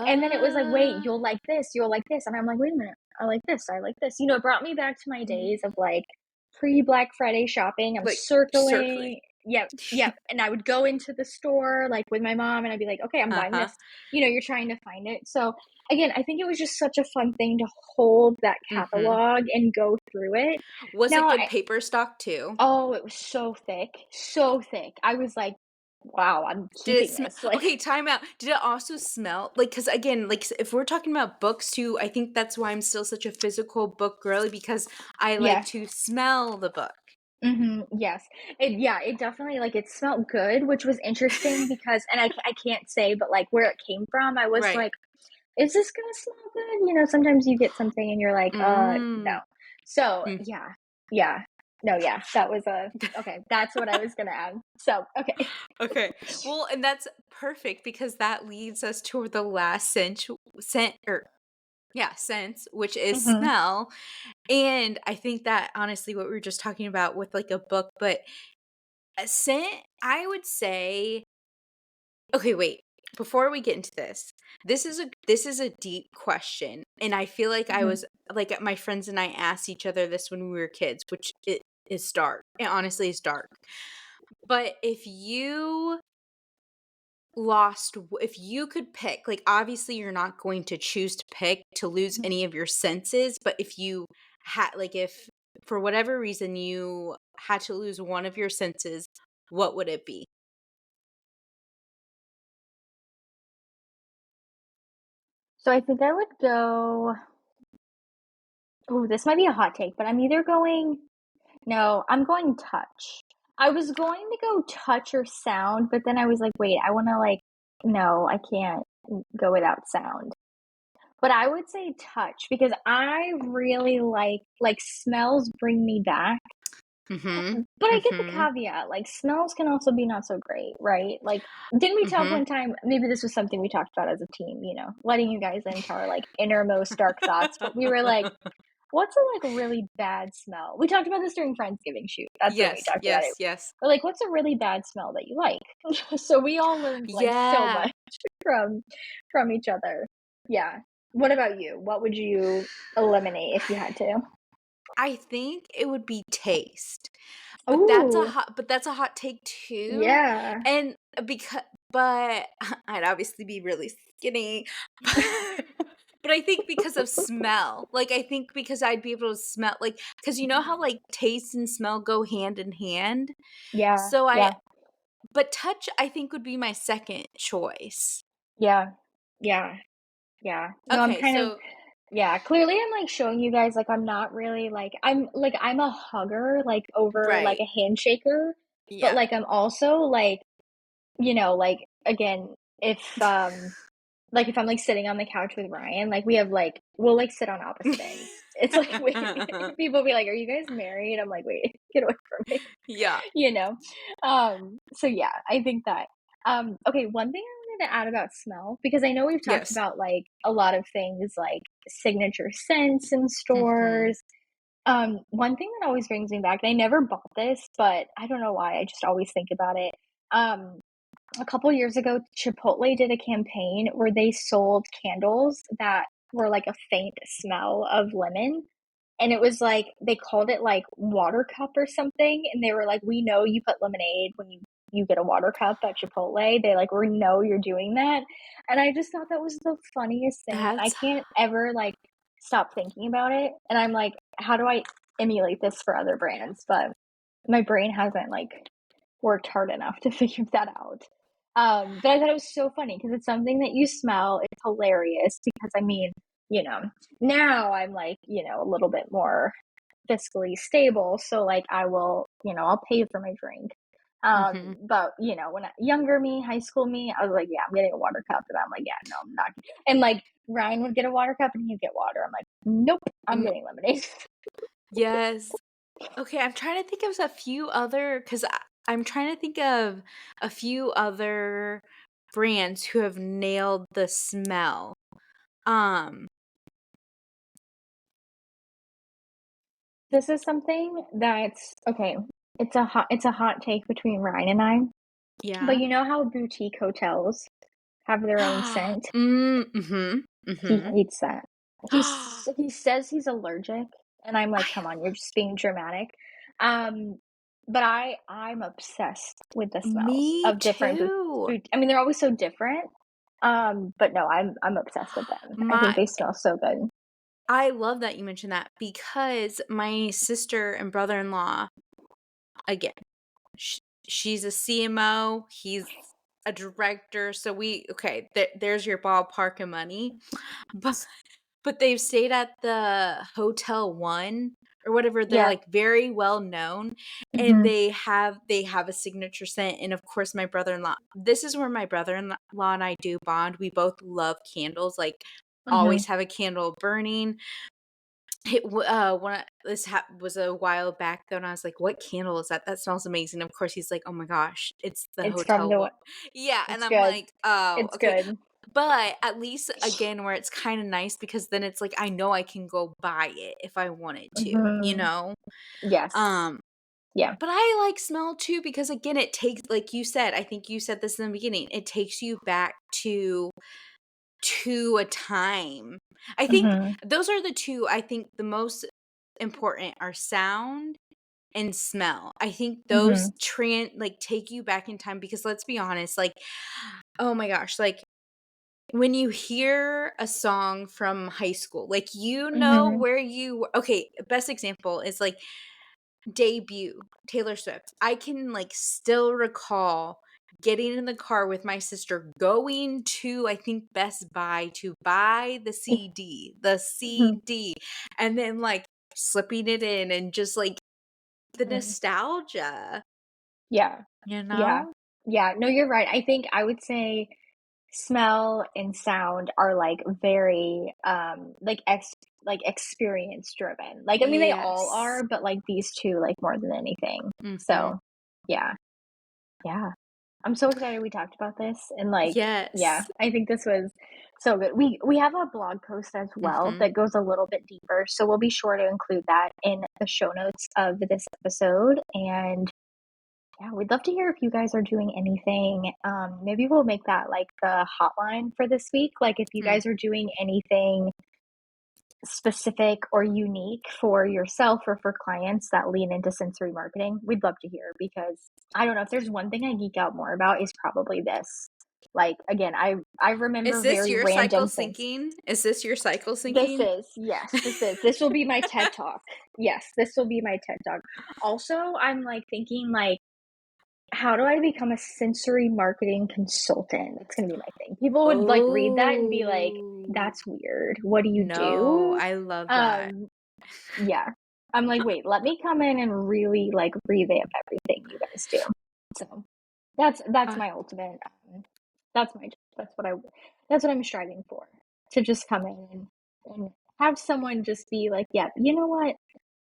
S3: and then it was like, wait,
S2: Uh,
S3: you'll like this, and I'm like, wait a minute, I like this, I like this. It brought me back to my
S2: mhm,
S3: days of like pre-Black Friday shopping. I'm
S2: like, circling.
S3: circling. Yep, yep. And I would go into the store like with my mom and I'd be like, okay, I'm buying
S2: Uh-huh,
S3: this. You're trying to find it. So again, I think it was just such a fun thing to hold that
S2: mhm.
S3: catalog and go through it.
S2: Was it
S3: Now,
S2: good paper stock too?
S3: oh, it was so thick, so thick. I was like, wow, I'm
S2: Did it
S3: keeping
S2: smell?
S3: this. Like,
S2: Okay, time out. Did it also smell like? Because again, like, if we're talking about books too, I think that's why I'm still such a physical book girly because I like
S3: yeah.
S2: to smell the book.
S3: Yes. It definitely like it smelled good, which was interesting because, and I can't say, but like where it came from, I was
S2: Right.
S3: like, is this gonna smell good? Sometimes you get something and you're like, no.
S2: Mm.
S3: So
S2: Mm.
S3: yeah, yeah, no, yeah, that was okay. That's what I was gonna add. So okay.
S2: Okay. Well, and that's perfect because that leads us to the last sense, which is
S3: hmm
S2: smell. And I think that honestly, what we were just talking about with like a book, but a scent, I would say. Okay, wait. Before we get into this is a deep question, and I feel like I
S3: hmm
S2: was like my friends and I asked each other this when we were kids, which it is dark. It honestly is dark. But if you could pick, like obviously you're not going to choose to pick to lose any of your senses, but if you had like if for whatever reason you had to lose one of your senses, what would it be?
S3: So I think I would go. Oh, this might be a hot take, but I'm either going. No, I'm going touch. I was going to go touch or sound, but then I was like, wait, I want to like. No, I can't go without sound. But I would say touch because I really like smells bring me back.
S2: Mhm.
S3: But I get the
S2: Mhm.
S3: caveat, like smells can also be not so great, right? Like didn't we talk
S2: Mhm.
S3: one time, maybe this was something we talked about as a team, letting you guys into our like innermost dark thoughts, but we were like, what's a like really bad smell? We talked about this during Friendsgiving shoot. That's when we
S2: Yes,
S3: talked about it.
S2: yes, yes.
S3: We're like, what's a really bad smell that you like? So we all learned like so
S2: Yeah.
S3: much from from each other. Yeah. What about you? What would you eliminate if you had to?
S2: I think it would be taste.
S3: Oh,
S2: But that's a hot take too.
S3: yeah.
S2: And because but I'd obviously be really skinny. But I think because of smell. Like I think because I'd be able to smell like cuz you know how like taste and smell go hand in hand?
S3: Yeah.
S2: So I
S3: Yeah.
S2: but touch I think would be my second choice.
S3: Yeah. Yeah. Yeah. No, I'm
S2: Okay,
S3: kind of
S2: so
S3: yeah, clearly I'm like showing you guys like I'm not really I'm a hugger like over like
S2: right.
S3: a handshaker, but
S2: Yeah.
S3: like I'm also like, like again, if I'm like sitting on the couch with Ryan, like we have like we'll like sit on opposite ends. It's like people be like, "Are you guys married?" I'm like, "Wait, get away from me."
S2: Yeah.
S3: you know so yeah, I think that okay, one thing I wanted to add about smell, because I know we've talked
S2: Yes.
S3: about like a lot of things like signature scents in
S2: Mhm.
S3: stores. One thing that always brings me back, and I never bought this, but I don't know why, I just always think about it. A couple years ago, Chipotle did a campaign where they sold candles that were like a faint smell of lemon, and it was like they called it like water cup or something, and they were like, we know you put lemonade when you get a water cup at Chipotle. They like, we know you're doing that. And I just thought that was the funniest thing, and I
S2: That's
S3: can't ever like stop thinking about it, and I'm like, how do I emulate this for other brands? But my brain hasn't like worked hard enough to figure that out. But I thought it was so funny because it's something that you smell. It's hilarious because I mean, you know, now I'm like, a little bit more fiscally stable, so like I will, I'll pay for my drink. But when younger me, high school me, I was like, yeah, I'm getting a water cup, and I'm like, yeah, no, I'm not. And like Ryan would get a water cup and he'd get water. I'm like, nope, I'm getting lemonade.
S2: Yes. Okay, I'm trying to think of a few other, because I'm trying to think of a few other brands who have nailed the smell.
S3: This is something that's okay. It's a hot take between Ryan and I. But
S2: Yeah.
S3: you know how boutique hotels have their own scent?
S2: Mm-hmm.
S3: He
S2: Mm-hmm.
S3: hates that. He says he's allergic, and I'm like, come on, you're just being dramatic. Um, but I'm obsessed with the smells
S2: Me
S3: of different
S2: too.
S3: I mean, they're always so different. But no, I'm obsessed with them. I think
S2: My
S3: they smell so good.
S2: I love that you mentioned that, because my sister and brother-in-law, again, sh she's a CMO, he's a director, so there's your ballpark of money. But they've stayed at the Hotel One or whatever, they're,
S3: Yeah.
S2: like, very well known, and
S3: Hmm.
S2: they have a signature scent, and, of course, my brother-in-law, this is where my brother-in-law and I do bond, we both love candles, like,
S3: Hmm.
S2: always have a candle burning. Was a while back though, and I was like, "What candle is that? That smells amazing." Of course, he's like, "Oh my gosh, it's the
S3: It's from
S2: Hotel
S3: the.
S2: One." Yeah, and
S3: It's
S2: I'm
S3: good.
S2: like, "Oh,
S3: It's
S2: okay."
S3: good.
S2: But at least again, where it's kind of nice, because then it's like I know I can go buy it if I wanted to, you
S3: Hmm.
S2: know.
S3: Yes.
S2: Um,
S3: Yeah.
S2: but I like smell too, because again, it takes, like you said, I think you said this in the beginning, it takes you back to a time. I think
S3: Hmm.
S2: those are the two I think the most important are sound and smell. I think those
S3: Hmm.
S2: take you back in time, because let's be honest, like, oh my gosh, like when you hear a song from high school, like,
S3: Hmm.
S2: where okay, best example is like Debut, Taylor Swift. I can like still recall getting in the car with my sister, going to, I think, Best Buy to buy the CD, and then like slipping it in, and just like the
S3: Hmm.
S2: nostalgia,
S3: Yeah.
S2: you
S3: Yeah.
S2: know?
S3: Yeah. No, you're right. I think I would say smell and sound are like very like experience driven. Like I mean they all
S2: Yes.
S3: are, but like these two like more than anything.
S2: Mhm.
S3: So, yeah. Yeah. I'm so excited we talked about this, and like yeah,
S2: Yes.
S3: I think this was so good. We have a blog post as well
S2: Mhm.
S3: that goes a little bit deeper, so we'll be sure to include that in the show notes of this episode. And yeah, we'd love to hear if you guys are doing anything. Maybe we'll make that like the hotline for this week. Like if you
S2: Mm.
S3: guys are doing anything specific or unique for yourself or for clients that lean into sensory marketing, we'd love to hear, because I don't know, if there's one thing I geek out more about is probably this. Like again, I remember
S2: Is this
S3: very
S2: your cycle
S3: random things.
S2: syncing? Is this your cycle
S3: This
S2: syncing?
S3: is, yes, this will be my TED Talk. Yes, this will be my TED Talk. Also, I'm like thinking like, how do I become a sensory marketing consultant? That's gonna be my thing. People would like read that and be like,
S2: Oh.
S3: "That's weird. What do you
S2: No,
S3: do?"
S2: I love that.
S3: Um, yeah. I'm like, wait, let me come in and really like revamp everything you guys do. So that's
S2: Uh,
S3: my ultimate. That's my that's what I'm striving for. To just come in and have someone just be like, yeah, you know what?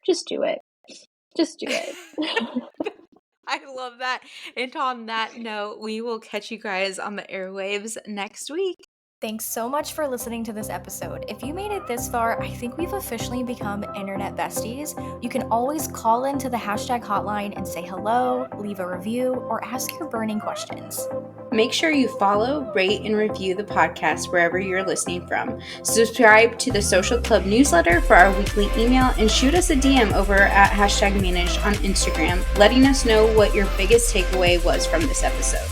S3: Just do it. Just do it.
S2: I love that. And on that note, we will catch you guys on the airwaves next week.
S1: Thanks so much for listening to this episode. If you made it this far, I think we've officially become internet besties. You can always call into the hashtag hotline and say hello, leave a review, or ask your burning questions.
S2: Make sure you follow, rate, and review the podcast wherever you're listening from. Subscribe to the Social Club newsletter for our weekly email, and shoot us a DM over at #manage on Instagram, letting us know what your biggest takeaway was from this episode.